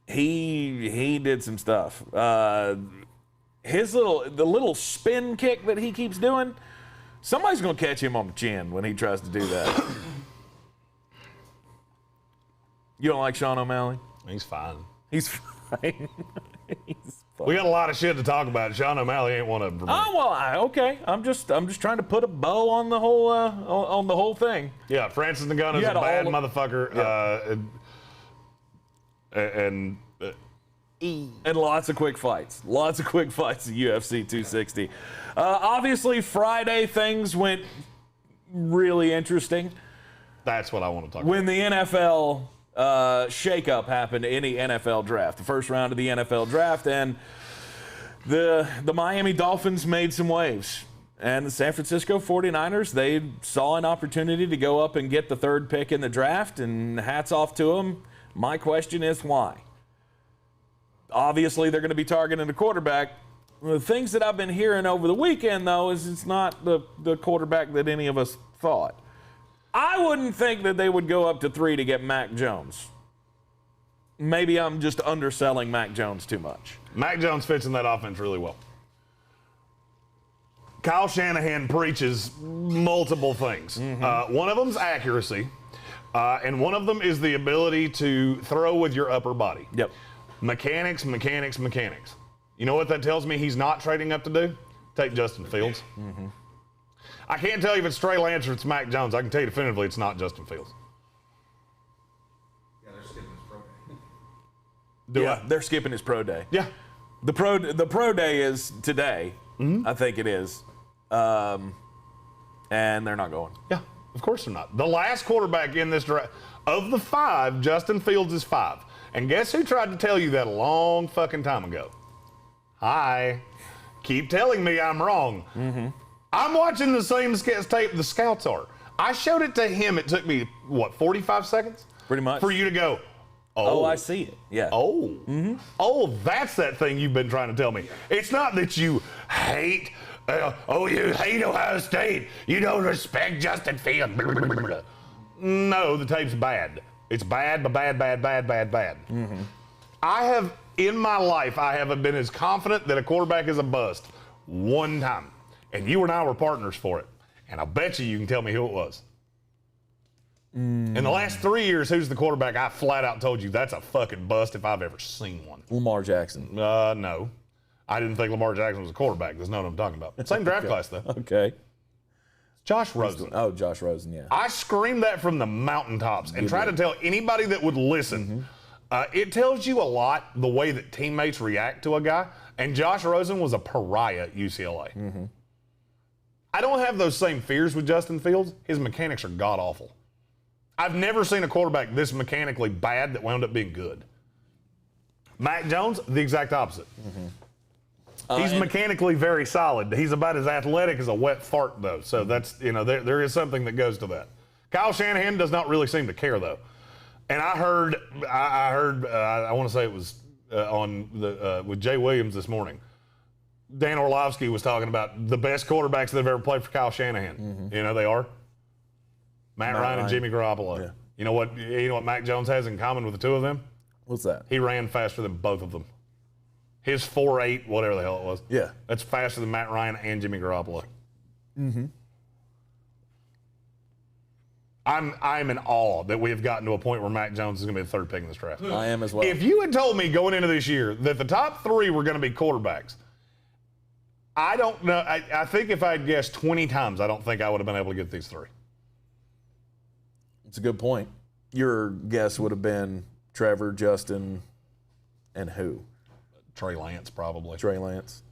he did some stuff. The little spin kick that he keeps doing, somebody's gonna catch him on the chin when he tries to do that. You don't like Sean O'Malley?
He's fine.
He's fine.
We got a lot of shit to talk about. Sean O'Malley ain't one of them.
Oh well, okay. I'm just trying to put a bow on the whole on the whole thing.
Yeah, Francis Ngannou's a bad motherfucker, and
lots of quick fights. Lots of quick fights at UFC 260. Obviously, Friday things went really interesting.
That's what I want to talk
When
about.
the NFL shakeup happened in the NFL draft, the first round of the NFL draft, and the Miami Dolphins made some waves. And the San Francisco 49ers, they saw an opportunity to go up and get the 3rd pick in the draft, and hats off to them. My question is why? Obviously, they're going to be targeting the quarterback. The things that I've been hearing over the weekend, though, is it's not the quarterback that any of us thought. I wouldn't think that they would go up to 3 to get Mac Jones. maybe I'm just underselling Mac Jones too much.
Mac Jones fits in that offense really well. Kyle Shanahan preaches multiple things. One of them's accuracy, and one of them is the ability to throw with your upper body.
Yep.
Mechanics. You know what that tells me he's not trading up to do? Take Justin Fields. I can't tell you if it's Trey Lance or it's Mac Jones. I can tell you definitively it's not Justin Fields.
Yeah, they're skipping his pro day.
They're skipping his pro day.
Yeah.
The pro day is today. I think it is. And they're not going.
Yeah, of course they're not. The last quarterback in this draft, of the 5, Justin Fields is 5. And guess who tried to tell you that a long fucking time ago? Hi. Keep telling me I'm wrong. I'm watching the same tape the scouts are. I showed it to him. It took me, 45 seconds?
Pretty much.
For you to go,
Oh, I see it. Yeah.
Oh, that's that thing you've been trying to tell me. It's not that you hate, you hate Ohio State. You don't respect Justin Fields. No, the tape's bad. It's bad, but bad. I have, in my life, I haven't been as confident that a quarterback is a bust one time. And you and I were partners for it. And I bet you can tell me who it was. In the last 3 years, who's the quarterback I flat out told you that's a fucking bust if I've ever seen one?
Lamar Jackson.
No. I didn't think Lamar Jackson was a quarterback. There's no one I'm talking about. Same draft class, though.
Okay.
Josh Rosen.
Oh, Josh Rosen, yeah.
I screamed that from the mountaintops and tried to tell anybody that would listen. It tells you a lot the way that teammates react to a guy. And Josh Rosen was a pariah at UCLA. I don't have those same fears with Justin Fields. His mechanics are god-awful. I've never seen a quarterback this mechanically bad that wound up being good. Mac Jones, the exact opposite. He's mechanically very solid. He's about as athletic as a wet fart, though. So that's, there is something that goes to that. Kyle Shanahan does not really seem to care, though. And I heard, I want to say it was with Jay Williams this morning. Dan Orlovsky was talking about the best quarterbacks that have ever played for Kyle Shanahan. You know they are? Matt Ryan and Jimmy Garoppolo. Yeah. You know what Mac Jones has in common with the two of them?
What's that?
He ran faster than both of them. His 4.8, whatever the hell it was.
Yeah.
That's faster than Matt Ryan and Jimmy Garoppolo. I'm in awe that we have gotten to a point where Mac Jones is going to be the third pick in this draft.
I am as well.
If you had told me going into this year that the top 3 were going to be quarterbacks, I don't know. I think if I had guessed 20 times, I don't think I would have been able to get these 3.
It's a good point. Your guess would have been Trevor, Justin, and who?
Trey Lance, probably.
Trey Lance.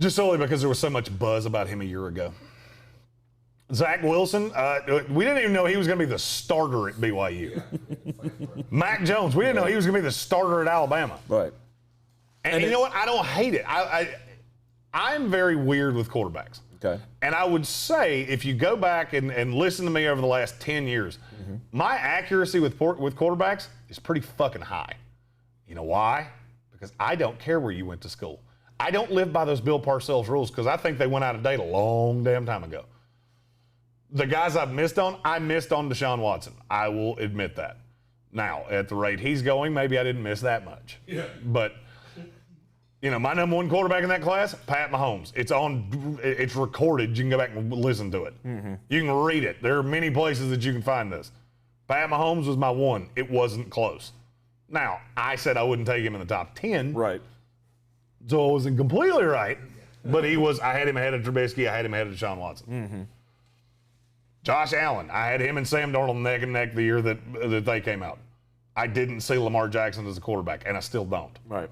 Just solely because there was so much buzz about him a year ago. Zach Wilson, we didn't even know he was going to be the starter at BYU. Mac Jones, we didn't know he was going to be the starter at Alabama.
Right.
And you know what? I don't hate it. I'm very weird with quarterbacks.
Okay.
And I would say if you go back and listen to me over the last 10 years, my accuracy with quarterbacks is pretty fucking high. You know why? Because I don't care where you went to school. I don't live by those Bill Parcells rules because I think they went out of date a long damn time ago. The guys I missed on Deshaun Watson. I will admit that. Now, at the rate he's going, maybe I didn't miss that much. Yeah. But, my number 1 quarterback in that class, Pat Mahomes. It's recorded. You can go back and listen to it. You can read it. There are many places that you can find this. Pat Mahomes was my 1. It wasn't close. Now, I said I wouldn't take him in the top 10.
Right.
So I wasn't completely right. But I had him ahead of Trubisky. I had him ahead of Deshaun Watson. Josh Allen, I had him and Sam Darnold neck and neck the year that they came out. I didn't see Lamar Jackson as a quarterback, and I still don't.
Right.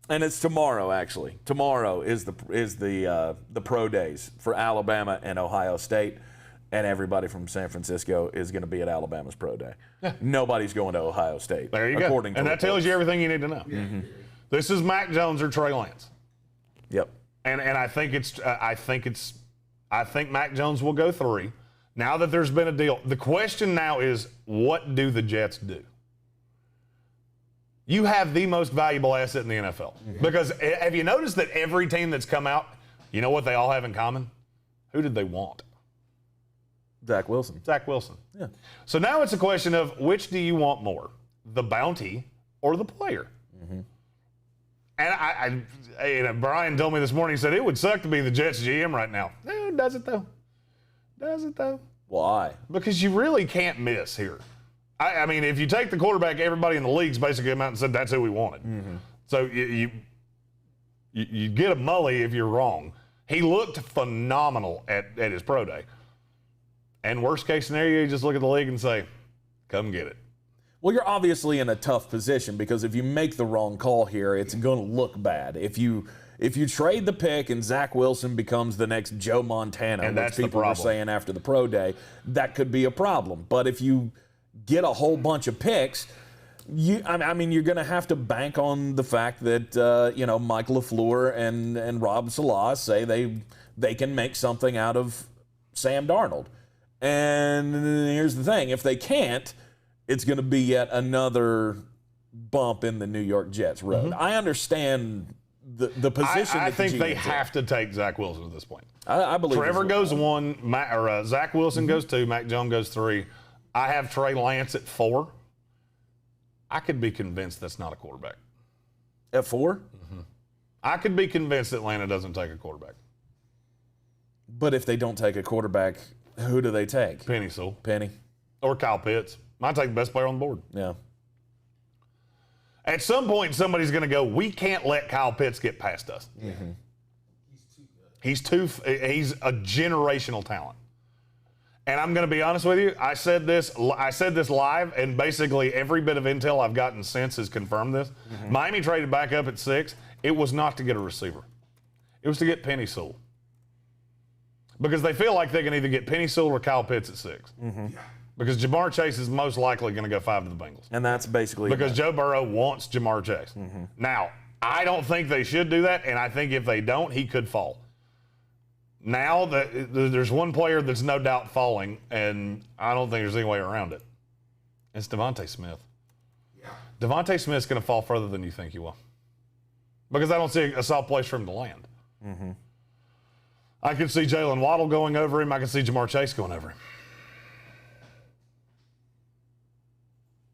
And it's tomorrow, actually. Tomorrow is the pro days for Alabama and Ohio State, and everybody from San Francisco is going to be at Alabama's pro day. Yeah. Nobody's going to Ohio State.
There you go. And that tells you everything you need to know. This is Mac Jones or Trey Lance.
Yep.
And I think Mac Jones will go 3. Now that there's been a deal, the question now is, what do the Jets do? You have the most valuable asset in the NFL. Because have you noticed that every team that's come out, you know what they all have in common? Who did they want?
Zach Wilson.
Zach Wilson.
Yeah.
So now it's a question of which do you want more, the bounty or the player? Mm-hmm. And Brian told me this morning, he said, it would suck to be the Jets GM right now. No, does it though? Does it though?
Why?
Because you really can't miss here. I mean, if you take the quarterback, everybody in the league's basically come out and said that's who we wanted. Mm-hmm. So you get a mully if you're wrong. He looked phenomenal at his pro day. And worst case scenario, you just look at the league and say, come get it.
Well, you're obviously in a tough position because if you make the wrong call here, it's going to look bad. If you trade the pick and Zach Wilson becomes the next Joe Montana,
and
which
that's
people were saying after the pro day, that could be a problem. But if you get a whole bunch of picks, you're going to have to bank on the fact that Mike LaFleur and Rob Salah say they can make something out of Sam Darnold. And here's the thing: if they can't, it's going to be yet another bump in the New York Jets road. Mm-hmm. I understand the position.
I think they have to take Zach Wilson at this point.
I believe
Trevor goes 1, Zach Wilson goes 2, Mac Jones goes 3. I have Trey Lance at 4. I could be convinced that's not a quarterback.
At 4?
Mm-hmm. I could be convinced Atlanta doesn't take a quarterback.
But if they don't take a quarterback, who do they take?
Penny Sewell.
Penny.
Or Kyle Pitts. Might take the best player on the board.
Yeah.
At some point, somebody's going to go, we can't let Kyle Pitts get past us.
Mm-hmm.
He's a generational talent. And I'm going to be honest with you, I said this live, and basically every bit of intel I've gotten since has confirmed this. Mm-hmm. Miami traded back up at 6. It was not to get a receiver. It was to get Penny Sewell. Because they feel like they can either get Penny Sewell or Kyle Pitts at 6. Mm-hmm. Because Jamar Chase is most likely going to go 5 to the Bengals.
And that's basically
because Joe Burrow wants Jamar Chase. Mm-hmm. Now, I don't think they should do that, and I think if they don't, he could fall. Now, there's one player that's no doubt falling, and I don't think there's any way around it. It's Devontae Smith. Yeah. Devontae Smith's going to fall further than you think he will. Because I don't see a soft place for him to land. Mm-hmm. I could see Jalen Waddle going over him. I could see Jamar Chase going over him.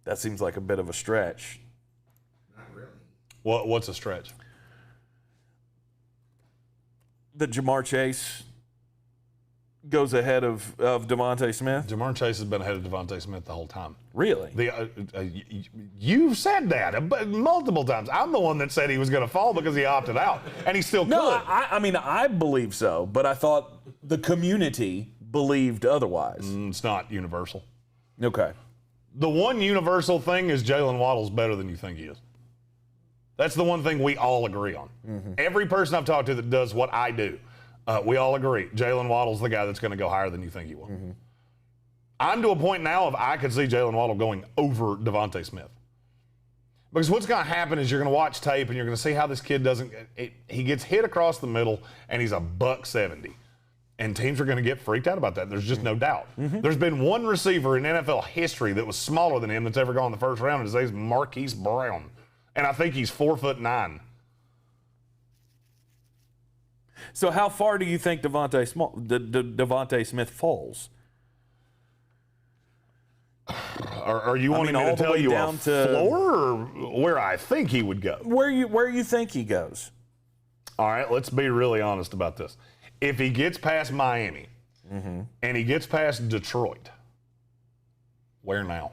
That seems like a bit of a stretch.
Not really.
What's a stretch?
That Jamar Chase goes ahead of Devontae Smith?
Jamar Chase has been ahead of Devontae Smith the whole time.
Really?
You've said that multiple times. I'm the one that said he was going to fall because he opted out, and he still could.
No, I believe so, but I thought the community believed otherwise.
It's not universal.
Okay.
The one universal thing is Jalen Waddle's better than you think he is. That's the one thing we all agree on. Mm-hmm. Every person I've talked to that does what I do, we all agree. Jalen Waddle's the guy that's going to go higher than you think he will. Mm-hmm. I'm to a point now of I could see Jalen Waddle going over Devontae Smith. Because what's going to happen is you're going to watch tape and you're going to see how this kid he gets hit across the middle and he's $170. And teams are going to get freaked out about that. There's just no doubt. Mm-hmm. There's been one receiver in NFL history that was smaller than him that's ever gone in the first round. His name is Marquise Brown. And I think he's 4'9".
So how far do you think Devontae Smith falls?
Are you wanting me to tell you a floor or where I think he would go?
Where you think he goes?
All right, let's be really honest about this. If he gets past Miami mm-hmm. and he gets past Detroit, where now?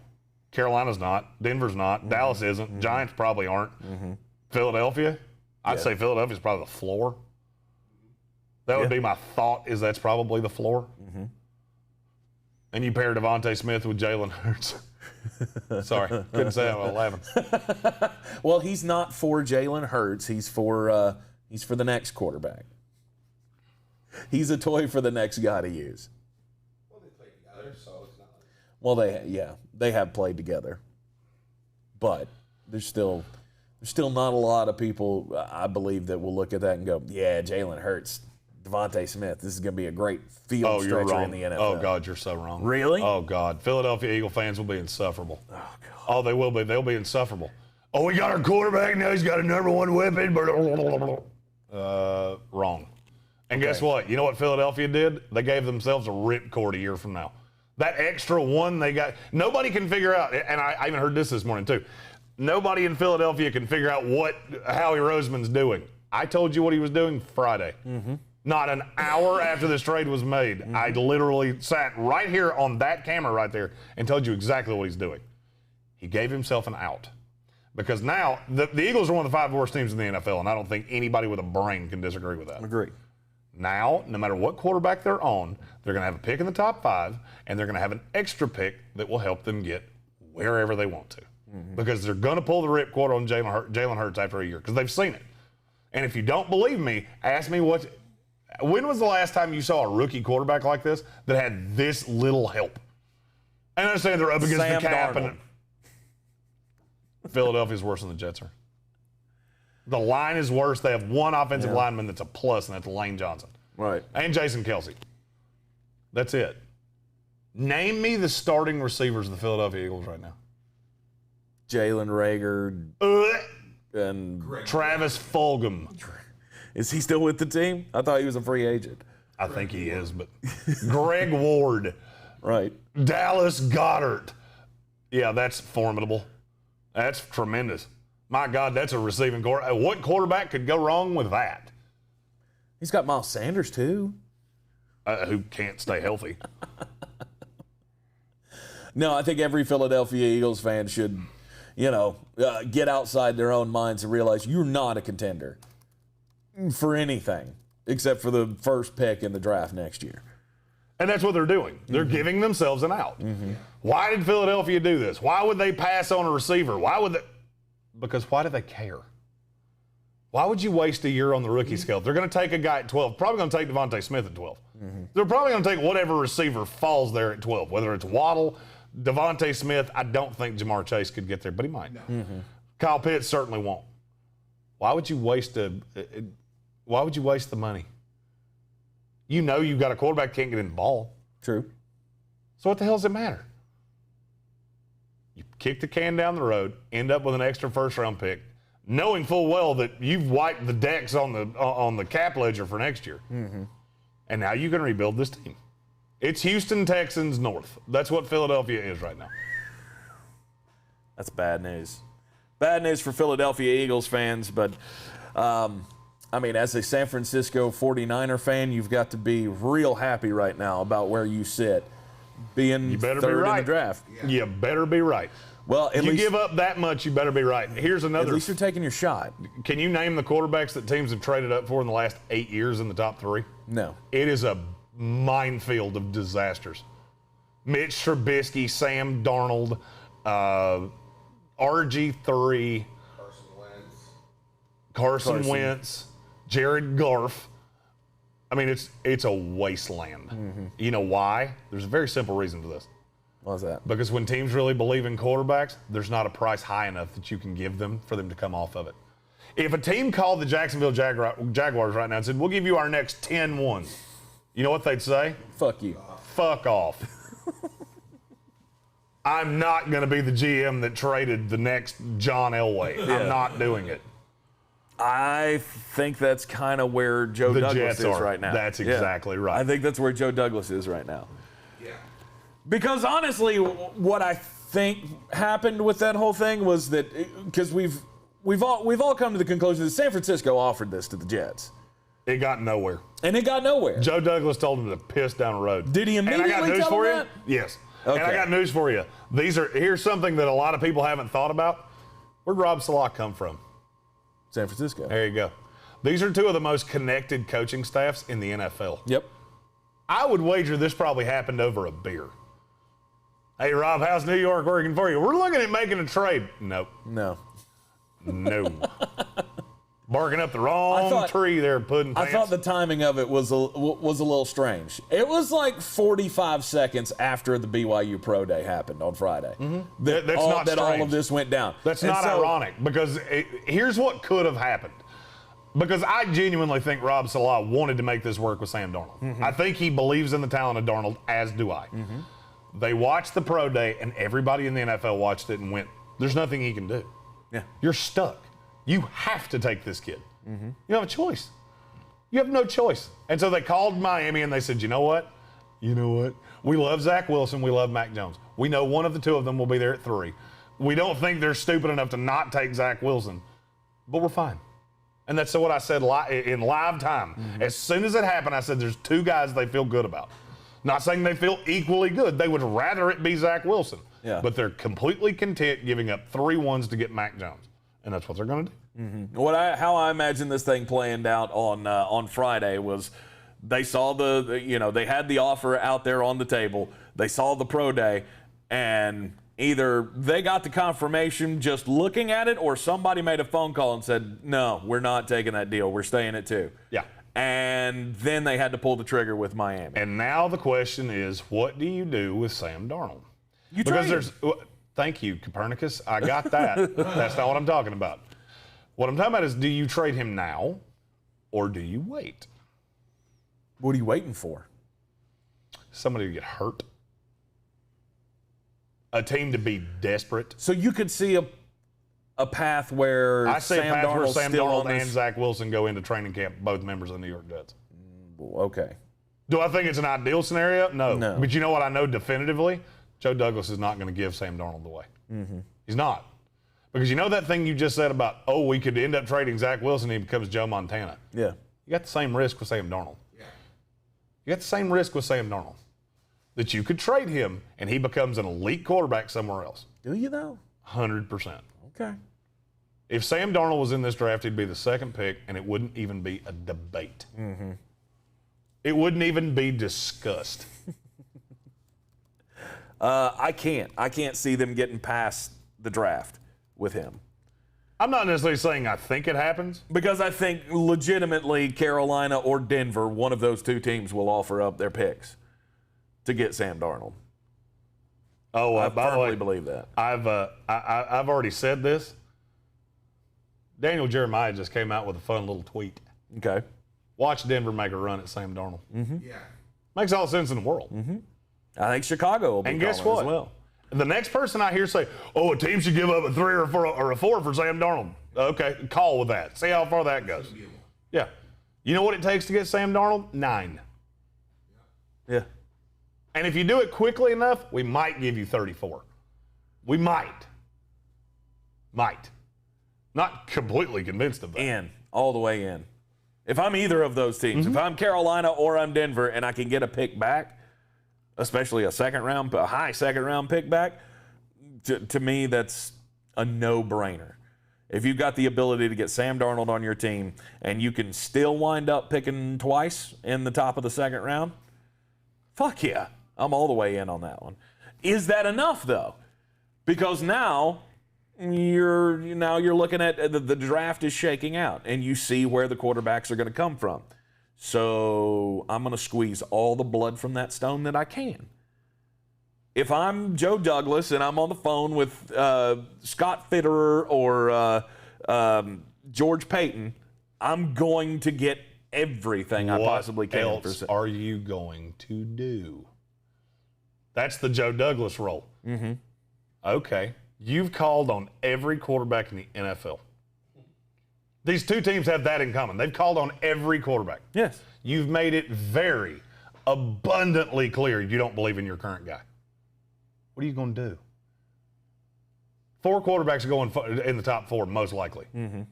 Carolina's not. Denver's not. Mm-hmm. Dallas isn't. Mm-hmm. Giants probably aren't. Mm-hmm. Philadelphia? I'd say Philadelphia's probably the floor. That would be my thought, is that's probably the floor. Mm-hmm. And you pair Devontae Smith with Jalen Hurts. Sorry, couldn't say that while laughing.
Well, he's not for Jalen Hurts. He's for the next quarterback. He's a toy for the next guy to use.
Well, they play together, so it's not like...
Well, they have played together. But there's still not a lot of people, I believe, that will look at that and go, yeah, Jalen Hurts, Devontae Smith, this is going to be a great field stretcher in the NFL.
Oh, God, you're so wrong.
Really?
Oh, God. Philadelphia Eagle fans will be insufferable.
Oh, God.
Oh, they will be. They'll be insufferable. Oh, we got our quarterback, now he's got a number one weapon. Wrong. And guess what? You know what Philadelphia did? They gave themselves a ripcord a year from now. That extra one they got, nobody can figure out, and I even heard this morning too. Nobody in Philadelphia can figure out what Howie Roseman's doing. I told you what he was doing Friday. Not an hour after this trade was made, I literally sat right here on that camera right there and told you exactly what he's doing. He gave himself an out. Because now, the Eagles are one of the 5 worst teams in the NFL, and I don't think anybody with a brain can disagree with that.
Agree.
Now, no matter what quarterback they're on, they're going to have a pick in the top 5, and they're going to have an extra pick that will help them get wherever they want to. Because they're going to pull the ripcord on Jalen Hurts after a year, because they've seen it. And if you don't believe me, ask me when was the last time you saw a rookie quarterback like this that had this little help? I understand they're up against
Sam
the cap.
Darnold.
And Philadelphia's worse than the Jets are. The line is worse. They have one offensive lineman that's a plus, and that's Lane Johnson.
Right.
And Jason Kelsey. That's it. Name me the starting receivers of the Philadelphia Eagles right now.
Jalen Reagor and
Travis Fulgham.
Is he still with the team? I thought he was a free agent.
I think he is, but Greg Ward.
Right.
Dallas Goedert. Yeah, that's formidable. That's tremendous. My God, that's a receiving core. What quarterback could go wrong with that?
He's got Miles Sanders, too.
Who can't stay healthy.
No, I think every Philadelphia Eagles fan should, get outside their own minds and realize you're not a contender for anything except for the first pick in the draft next year.
And that's what they're doing. They're giving themselves an out. Why did Philadelphia do this? Why would they pass on a receiver? Because why do they care? Why would you waste a year on the rookie scale? They're going to take a guy at 12, probably going to take Devontae Smith at 12. They're probably going to take whatever receiver falls there at 12, whether it's Waddle, Devontae Smith. I don't think Jamar Chase could get there, but he might. Kyle Pitts certainly won't. Why would you waste the money? You know you've got a quarterback can't get in the ball.
True.
So what the hell does it matter? You kick the can down the road, end up with an extra first-round pick, knowing full well that you've wiped the decks on the cap ledger for next year. And now you can rebuild this team. It's Houston Texans North. That's what Philadelphia is right now.
That's bad news. Bad news for Philadelphia Eagles fans, but as a San Francisco 49er fan, you've got to be real happy right now about where you sit, being third in the draft.
You better be right.
Well, at
you
least
give up that much, you better be right. Here's another.
At least you're taking your shot.
Can you name the quarterbacks that teams have traded up for in the last 8 years in the top 3?
No.
It is a minefield of disasters. Mitch Trubisky, Sam Darnold, RG3, Carson Wentz, Jared Goff. It's a wasteland. You know why? There's a very simple reason for this.
Why's that?
Because when teams really believe in quarterbacks, there's not a price high enough that you can give them for them to come off of it. If a team called the Jacksonville Jaguars right now and said, we'll give you our next 10 ones, you know what they'd say?
Fuck you.
Fuck off. I'm not going to be the GM that traded the next John Elway. I'm not doing it.
I think that's kind of where Joe
The
Douglas
Jets
is
are.
right now.
That's exactly right.
I think that's where Joe Douglas is right now.
Yeah.
Because honestly, what I think happened with that whole thing was that because we've all come to the conclusion that San Francisco offered this to the Jets.
It got nowhere.
And it got nowhere.
Joe Douglas told him to piss down the road.
Did he immediately
and I got news
tell
for
him
you?
that?
Yes.
Okay.
And I got news for you. Here's something that a lot of people haven't thought about. Where'd Rob Salah come from?
San Francisco.
There you go. These are two of the most connected coaching staffs in the NFL.
Yep.
I would wager this probably happened over a beer. Hey, Rob, how's New York working for you? We're looking at making a trade. Nope.
No.
No. Barking up the wrong tree there, Puddin' Pants.
I thought the timing of it was a little strange. It was like 45 seconds after the BYU Pro Day happened on Friday.
That's not strange.
All of this went down.
That's not ironic, because here's what could have happened. Because I genuinely think Rob Salah wanted to make this work with Sam Darnold. I think he believes in the talent of Darnold, as do I. They watched the Pro Day, and everybody in the NFL watched it and went, there's nothing he can do.
Yeah.
You're stuck. You have to take this kid. You don't have a choice. You have no choice. And so they called Miami and they said, you know what? We love Zach Wilson. We love Mac Jones. We know one of the two of them will be there at 3. We don't think they're stupid enough to not take Zach Wilson, but we're fine. And that's what I said in live time. Mm-hmm. As soon as it happened, I said there's 2 guys they feel good about. Not saying they feel equally good. They would rather it be Zach Wilson.
Yeah.
But they're completely content giving up 3 ones to get Mac Jones. And that's what they're going to do.
Mm-hmm. How I imagine this thing playing out on Friday was they saw they had the offer out there on the table. They saw the pro day, and either they got the confirmation just looking at it, or somebody made a phone call and said, no, we're not taking that deal. We're staying at 2.
Yeah.
And then they had to pull the trigger with Miami.
And now the question is, what do you do with Sam Darnold? Thank you, Copernicus. I got that. That's not what I'm talking about. What I'm talking about is, do you trade him now or do you wait?
What are you waiting for?
Somebody to get hurt. A team to be desperate.
So you could see a path where
Sam Darnold and Zach Wilson go into training camp, both members of the New York Jets.
Okay.
Do I think it's an ideal scenario? No. But you know what I know definitively? Joe Douglas is not going to give Sam Darnold away. Mm-hmm. He's not. Because you know that thing you just said about, we could end up trading Zach Wilson and he becomes Joe Montana.
Yeah.
You got the same risk with Sam Darnold. Yeah. You got the same risk with Sam Darnold. That you could trade him and he becomes an elite quarterback somewhere else.
Do you though?
100%.
Okay.
If Sam Darnold was in this draft, he'd be the 2nd pick, and it wouldn't even be a debate. Mm-hmm. It wouldn't even be discussed.
I can't see them getting past the draft with him.
I'm not necessarily saying I think it happens.
Because I think legitimately Carolina or Denver, one of those 2 teams will offer up their picks to get Sam Darnold. I firmly believe that.
I've already said this. Daniel Jeremiah just came out with a fun little tweet.
Okay.
Watch Denver make a run at Sam Darnold.
Mm-hmm. Yeah.
Makes all the sense in the world.
Mm-hmm. I think Chicago will be
and guess what?
As well.
The next person I hear say, a team should give up a 3 or a 4 for Sam Darnold. Okay, call with that. See how far that goes. Yeah. You know what it takes to get Sam Darnold? 9.
Yeah.
And if you do it quickly enough, we might give you 34. We might. Not completely convinced of that.
All the way in. If I'm either of those teams, if I'm Carolina or I'm Denver and I can get a pick back, especially a high second round pick back, to me, that's a no-brainer. If you've got the ability to get Sam Darnold on your team and you can still wind up picking twice in the top of the 2nd round, fuck yeah, I'm all the way in on that one. Is that enough, though? Because now you're looking at the draft is shaking out, and you see where the quarterbacks are going to come from. So I'm going to squeeze all the blood from that stone that I can. If I'm Joe Douglas and I'm on the phone with Scott Fitterer or George Payton, I'm going to get everything I possibly can.
What else are you going to do? That's the Joe Douglas role. Mm-hmm. Okay. You've called on every quarterback in the NFL. These 2 teams have that in common. They've called on every quarterback.
Yes.
You've made it very abundantly clear you don't believe in your current guy. What are you going to do? 4 quarterbacks are going in the top 4, most likely. Mm-hmm.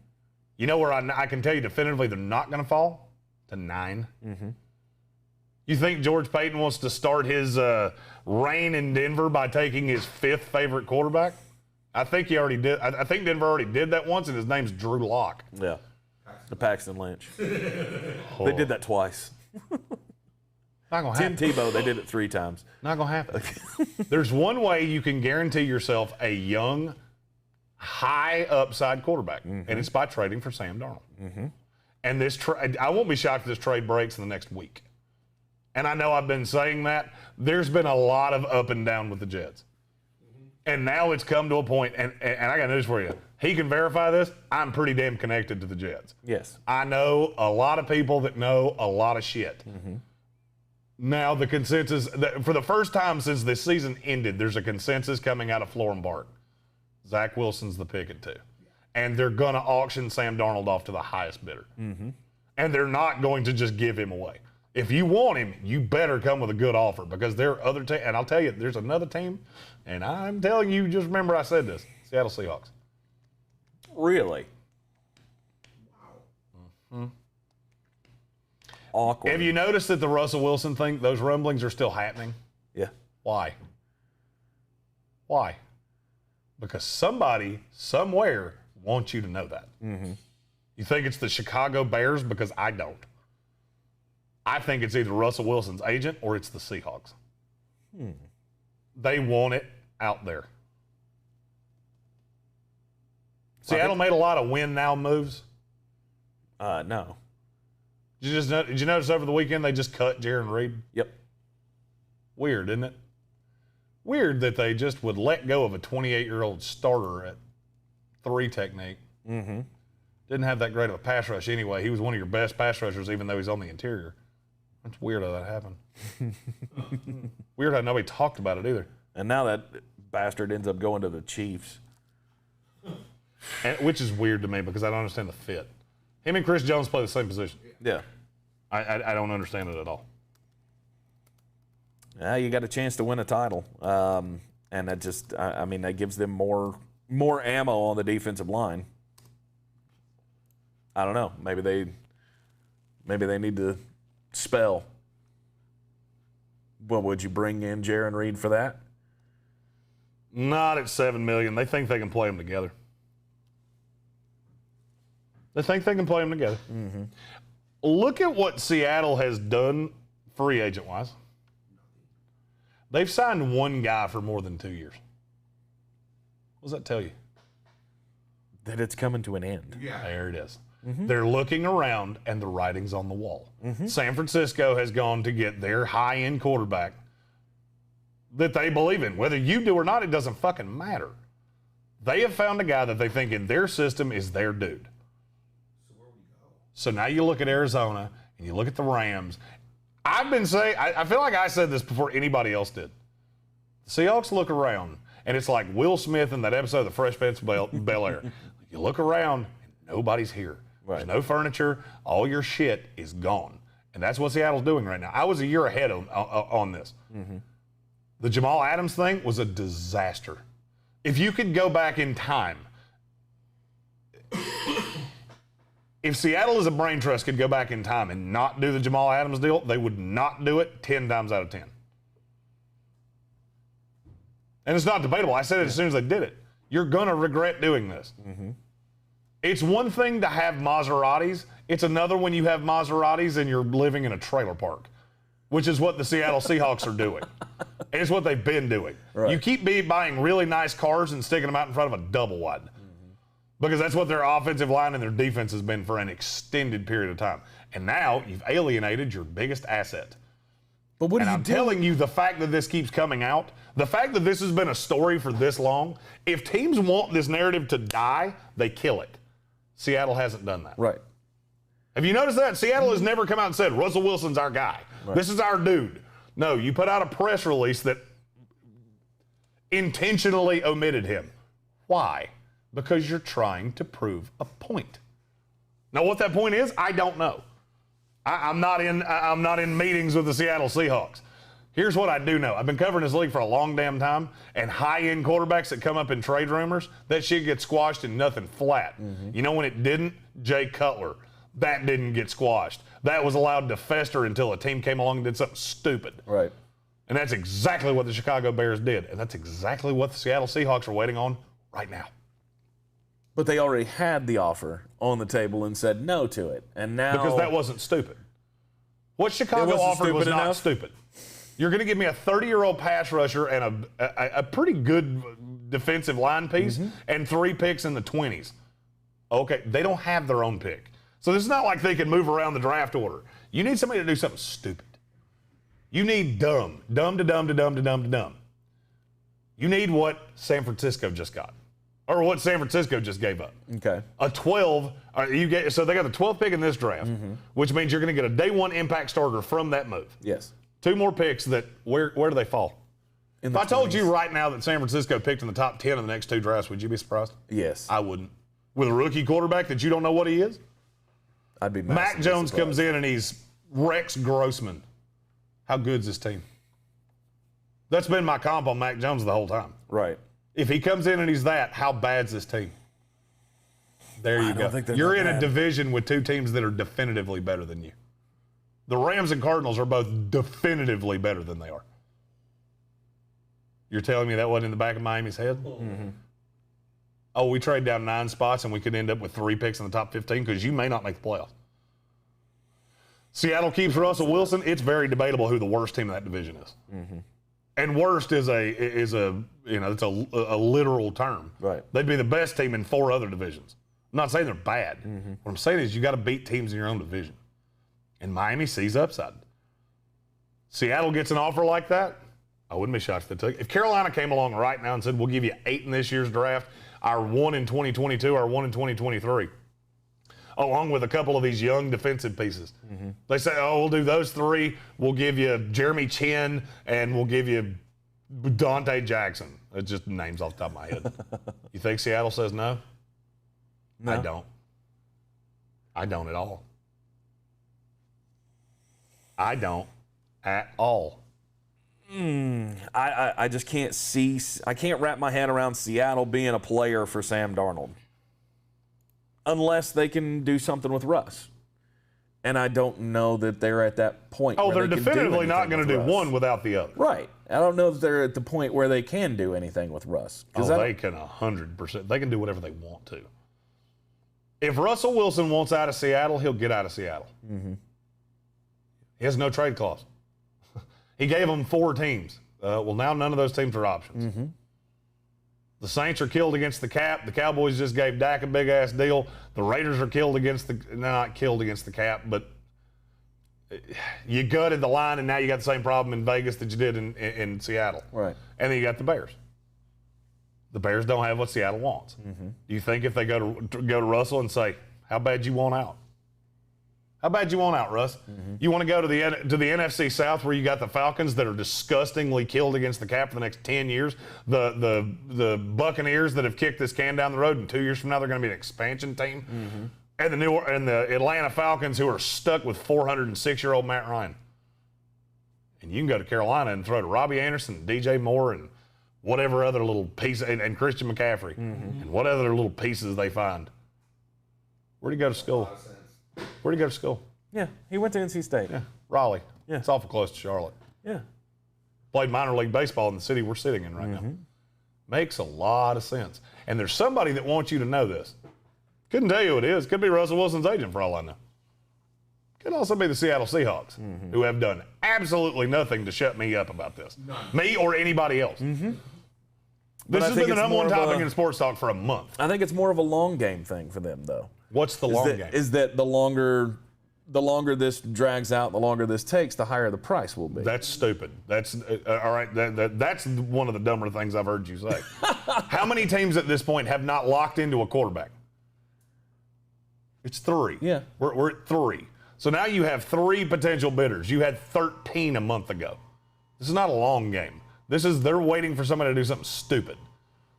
You know where I can tell you definitively they're not going to fall? To 9. Mm-hmm. You think George Payton wants to start his reign in Denver by taking his 5th favorite quarterback? I think he already did. I think Denver already did that once, and his name's Drew Lock.
Yeah. The Paxton Lynch. They did that twice.
Not going to happen.
Tim Tebow, they did it 3 times.
Not going to happen. There's one way you can guarantee yourself a young, high upside quarterback, and it's by trading for Sam Darnold. Mm-hmm. And this I won't be shocked if this trade breaks in the next week. And I know I've been saying that. There's been a lot of up and down with the Jets. And now it's come to a point, and I got news for you. He can verify this. I'm pretty damn connected to the Jets.
Yes.
I know a lot of people that know a lot of shit. Mm-hmm. Now the consensus, for the first time since this season ended, there's a consensus coming out of Florham Park. Zach Wilson's the pick at 2. And they're going to auction Sam Darnold off to the highest bidder. Mm-hmm. And they're not going to just give him away. If you want him, you better come with a good offer because there are other teams. And I'll tell you, there's another team, and I'm telling you, just remember I said this, Seattle Seahawks.
Really?
Mm-hmm.
Awkward.
Have you noticed that the Russell Wilson thing, those rumblings are still happening?
Yeah.
Why? Why? Because somebody, somewhere, wants you to know that. Mm-hmm. You think it's the Chicago Bears? Because I don't. I think it's either Russell Wilson's agent or it's the Seahawks. They want it out there. Seattle made a lot of win now moves.
No.
Did you notice over the weekend they just cut Jaron Reed?
Yep.
Weird, isn't it? Weird that they just would let go of a 28-year-old starter at 3 technique.
Mm-hmm.
Didn't have that great of a pass rush anyway. He was one of your best pass rushers even though he's on the interior. It's weird how that happened. Weird how nobody talked about it either.
And now that bastard ends up going to the Chiefs.
Which is weird to me because I don't understand the fit. Him and Chris Jones play the same position.
Yeah.
I don't understand it at all.
You got a chance to win a title. And that just, that gives them more ammo on the defensive line. I don't know. Maybe they need to spell. Well, would you bring in Jaron Reed for that?
Not at $7 million. They think they can play them together. They think they can play them together. Mm-hmm. Look at what Seattle has done free agent-wise. They've signed one guy for more than 2 years. What does that tell you?
That it's coming to an end.
Yeah. There it is. Mm-hmm. They're looking around, and the writing's on the wall. Mm-hmm. San Francisco has gone to get their high-end quarterback that they believe in. Whether you do or not, it doesn't fucking matter. They have found a guy that they think in their system is their dude. So now you look at Arizona, and you look at the Rams. I've been saying, I feel like I said this before anybody else did. The Seahawks look around, and it's like Will Smith in that episode of The Fresh Prince of Bel-Air. You look around, and nobody's here. Right. There's no furniture. All your shit is gone. And that's what Seattle's doing right now. I was a year ahead on this. Mm-hmm. The Jamal Adams thing was a disaster. If you could go back in time, if Seattle as a brain trust could go back in time and not do the Jamal Adams deal, they would not do it 10 times out of 10. And it's not debatable. I said it as soon as they did it. You're going to regret doing this. Mm-hmm. It's one thing to have Maseratis. It's another when you have Maseratis and you're living in a trailer park, which is what the Seattle Seahawks are doing. And it's what they've been doing. Right. You keep buying really nice cars and sticking them out in front of a double wide. Because that's what their offensive line and their defense has been for an extended period of time. And now you've alienated your biggest asset.
But what
I'm telling you, the fact that this keeps coming out, the fact that this has been a story for this long, if teams want this narrative to die, they kill it. Seattle hasn't done that.
Right.
Have you noticed that? Seattle has never come out and said, Russell Wilson's our guy. Right. This is our dude. No, you put out a press release that intentionally omitted him. Why? Because you're trying to prove a point. Now, what that point is, I don't know. I'm not in meetings with the Seattle Seahawks. Here's what I do know. I've been covering this league for a long damn time, and high-end quarterbacks that come up in trade rumors, that shit gets squashed and nothing flat. Mm-hmm. You know when it didn't? Jay Cutler. That didn't get squashed. That was allowed to fester until a team came along and did something stupid.
Right.
And that's exactly what the Chicago Bears did, and that's exactly what the Seattle Seahawks are waiting on right now.
But they already had the offer on the table and said no to it. And now...
Because that wasn't stupid. What Chicago offered was not stupid. You're going to give me a 30-year-old pass rusher and a pretty good defensive line piece and 3 picks in the 20s. Okay, they don't have their own pick. So this is not like they can move around the draft order. You need somebody to do something stupid. You need dumb. Dumb to dumb to dumb to dumb to dumb. You need what San Francisco just got. Or what San Francisco just gave up.
Okay.
A 12. So they got the 12th pick in this draft, which means you're going to get a day one impact starter from that move.
Yes.
2 more picks that, where do they fall? If I told you right now that San Francisco picked in the top 10 of the next 2 drafts, would you be surprised?
Yes.
I wouldn't. With a rookie quarterback that you don't know what he is?
I'd be
Mac Jones comes in and he's Rex Grossman. How good's this team? That's been my comp on Mac Jones the whole time.
Right.
If he comes in and he's that, how bad's this team? There you go. You're in a division with two teams that are definitively better than you. The Rams and Cardinals are both definitively better than they are. You're telling me that wasn't in the back of Miami's head? Mm-hmm. Oh, we trade down 9 spots and we could end up with 3 picks in the top 15 because you may not make the playoffs. Seattle keeps Russell Wilson. It's very debatable who the worst team in that division is. Mm-hmm. And worst is it's a literal term.
Right.
They'd be the best team in 4 other divisions. I'm not saying they're bad. Mm-hmm. What I'm saying is you got to beat teams in your own division. And Miami sees upside. Seattle gets an offer like that, I wouldn't be shocked if they took it. If Carolina came along right now and said, we'll give you 8 in this year's draft, our 1 in 2022, our 1 in 2023, along with a couple of these young defensive pieces. Mm-hmm. They say, oh, we'll do those 3. We'll give you Jeremy Chin, and we'll give you Dante Jackson. It's just names off the top of my head. You think Seattle says no? No. I don't. I don't at all. I don't at all.
I just can't see. I can't wrap my head around Seattle being a player for Sam Darnold. Unless they can do something with Russ. And I don't know that they're at that point.
Oh, they're definitively not going to do one without the other.
Right. I don't know that they're at the point where they can do anything with Russ.
Oh, they can 100%. They can do whatever they want to. If Russell Wilson wants out of Seattle, he'll get out of Seattle. Mm-hmm. He has no trade clause. He gave them 4 teams. Well, now none of those teams are options. Mm-hmm. The Saints are killed against the cap. The Cowboys just gave Dak a big-ass deal. The Raiders are killed against not killed against the cap, but you gutted the line, and now you got the same problem in Vegas that you did in Seattle.
Right.
And then you got the Bears. The Bears don't have what Seattle wants. Mm-hmm. Do you think if they go to Russell and say, how bad you want out? How bad you want out, Russ? Mm-hmm. You want to go to the NFC South where you got the Falcons that are disgustingly killed against the cap for the next 10 years, the Buccaneers that have kicked this can down the road, and 2 years from now they're going to be an expansion team, mm-hmm. and the Atlanta Falcons who are stuck with 406-year-old Matt Ryan. And you can go to Carolina and throw to Robbie Anderson, DJ Moore, and whatever other little piece, and Christian McCaffrey, mm-hmm. and what other little pieces they find. Where'd he go to school? Where'd he go to school?
Yeah, he went to NC State.
Yeah, Raleigh. Yeah. It's awful close to Charlotte.
Yeah.
Played minor league baseball in the city we're sitting in right now. Makes a lot of sense. And there's somebody that wants you to know this. Couldn't tell you who it is. Could be Russell Wilson's agent for all I know. Could also be the Seattle Seahawks, who have done absolutely nothing to shut me up about this. None. Me or anybody else. Mm-hmm. This has been the number one topic in sports talk for a month.
I think it's more of a long game thing for them, though.
What's the long game?
Is that the longer this drags out, the longer this takes, the higher the price will be.
That's stupid. That's all right. That's one of the dumber things I've heard you say. How many teams at this point have not locked into a quarterback? It's 3.
Yeah.
We're at 3. So now you have 3 potential bidders. You had 13 a month ago. This is not a long game. They're waiting for somebody to do something stupid.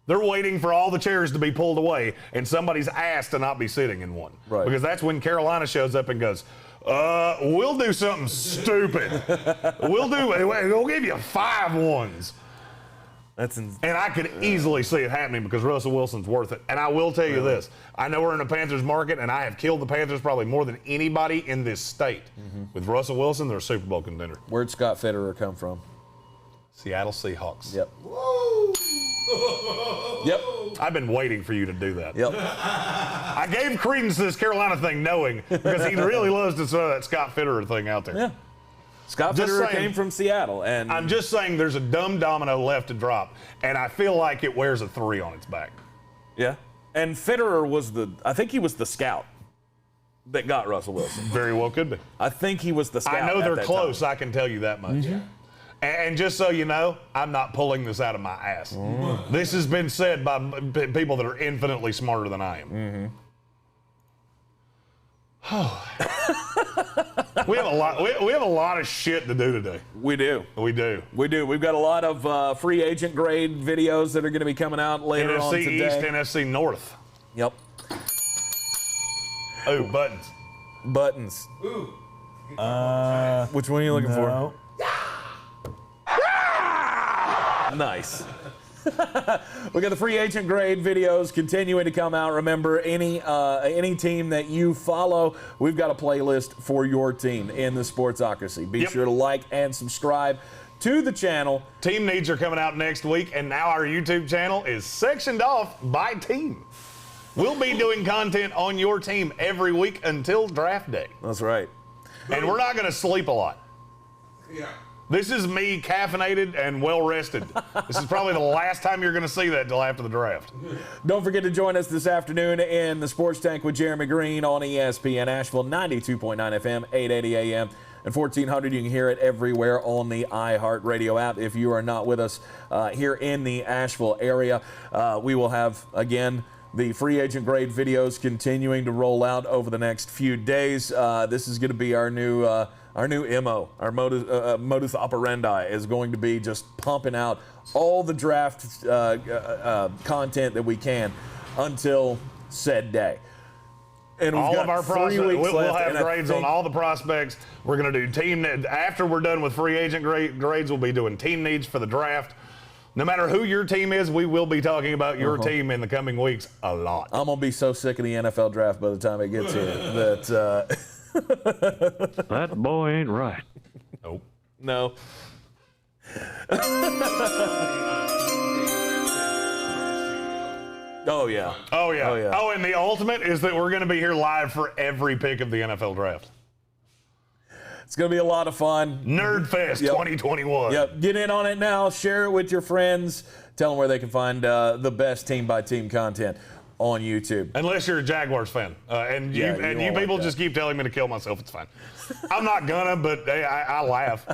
They're waiting for all the chairs to be pulled away and somebody's ass to not be sitting in one.
Right.
Because that's when Carolina shows up and goes, we'll do something stupid. We'll give you 5 ones. And I could easily see it happening because Russell Wilson's worth it. And I will tell you this. I know we're in a Panthers market, and I have killed the Panthers probably more than anybody in this state. Mm-hmm. With Russell Wilson, they're a Super Bowl contender.
Where'd Scott Fitterer come from?
Seattle Seahawks.
Yep.
Woo!
Yep.
I've been waiting for you to do that.
Yep.
I gave credence to this Carolina thing knowing because he really loves to throw that Scott Fitterer thing out there.
Yeah. Scott Fitterer came from Seattle. And
I'm just saying there's a dumb domino left to drop, and I feel like it wears a 3 on its back.
Yeah. And Fitterer I think he was the scout that got Russell Wilson.
Very well could be.
I think he was the scout.
I know they're close,
time.
I can tell you that much. Mm-hmm. And just so you know, I'm not pulling this out of my ass. Mm. This has been said by people that are infinitely smarter than I am. Mm-hmm. We have a lot of shit to do today.
We do.
We do.
We've got a lot of free agent grade videos that are going to be coming out later on today.
NFC East, NFC North.
Yep.
Oh, buttons.
Buttons.
Ooh.
Which one are you looking
No.
for? Nice. We got the free agent grade videos continuing to come out. Remember, any team that you follow, we've got a playlist for your team in the Sportsocracy. Be sure to like and subscribe to the channel.
Team needs are coming out next week, and now our YouTube channel is sectioned off by team. We'll be doing content on your team every week until draft day.
That's right.
And we're not going to sleep a lot.
Yeah.
This is me caffeinated and well rested. This is probably the last time you're going to see that until after the draft.
Don't forget to join us this afternoon in the Sports Tank with Jeremy Greene on ESPN Asheville, 92.9 FM, 880 AM, and 1400. You can hear it everywhere on the iHeartRadio app. If you are not with us here in the Asheville area, we will have, again, the free agent grade videos continuing to roll out over the next few days. This is going to be our new MO, our modus operandi is going to be just pumping out all the draft content that we can until said day. And we've
all
got
of our
3
prospects,
weeks
we'll
left,
have
and
grades on all the prospects. We're going to do team, after we're done with free agent grades, we'll be doing team needs for the draft. No matter who your team is, we will be talking about your team in the coming weeks a lot.
I'm going to be so sick of the NFL draft by the time it gets here that...
That boy ain't right.
Nope.
No. Oh, yeah.
Oh, yeah.
Oh, yeah.
Oh, and the ultimate is that we're going to be here live for every pick of the NFL draft.
It's going to be a lot of fun.
Nerd Fest 2021.
Yep. Get in on it now. Share it with your friends. Tell them where they can find the best team-by-team content on YouTube.
Unless you're a Jaguars fan. And you people
like
just keep telling me to kill myself. It's fine. I'm not gonna, but hey, I laugh.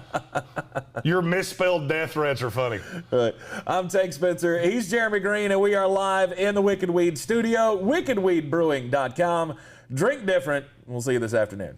Your misspelled death threats are funny.
All right. I'm Tank Spencer. He's Jeremy Greene, and we are live in the Wicked Weed studio, wickedweedbrewing.com. Drink different. We'll see you this afternoon.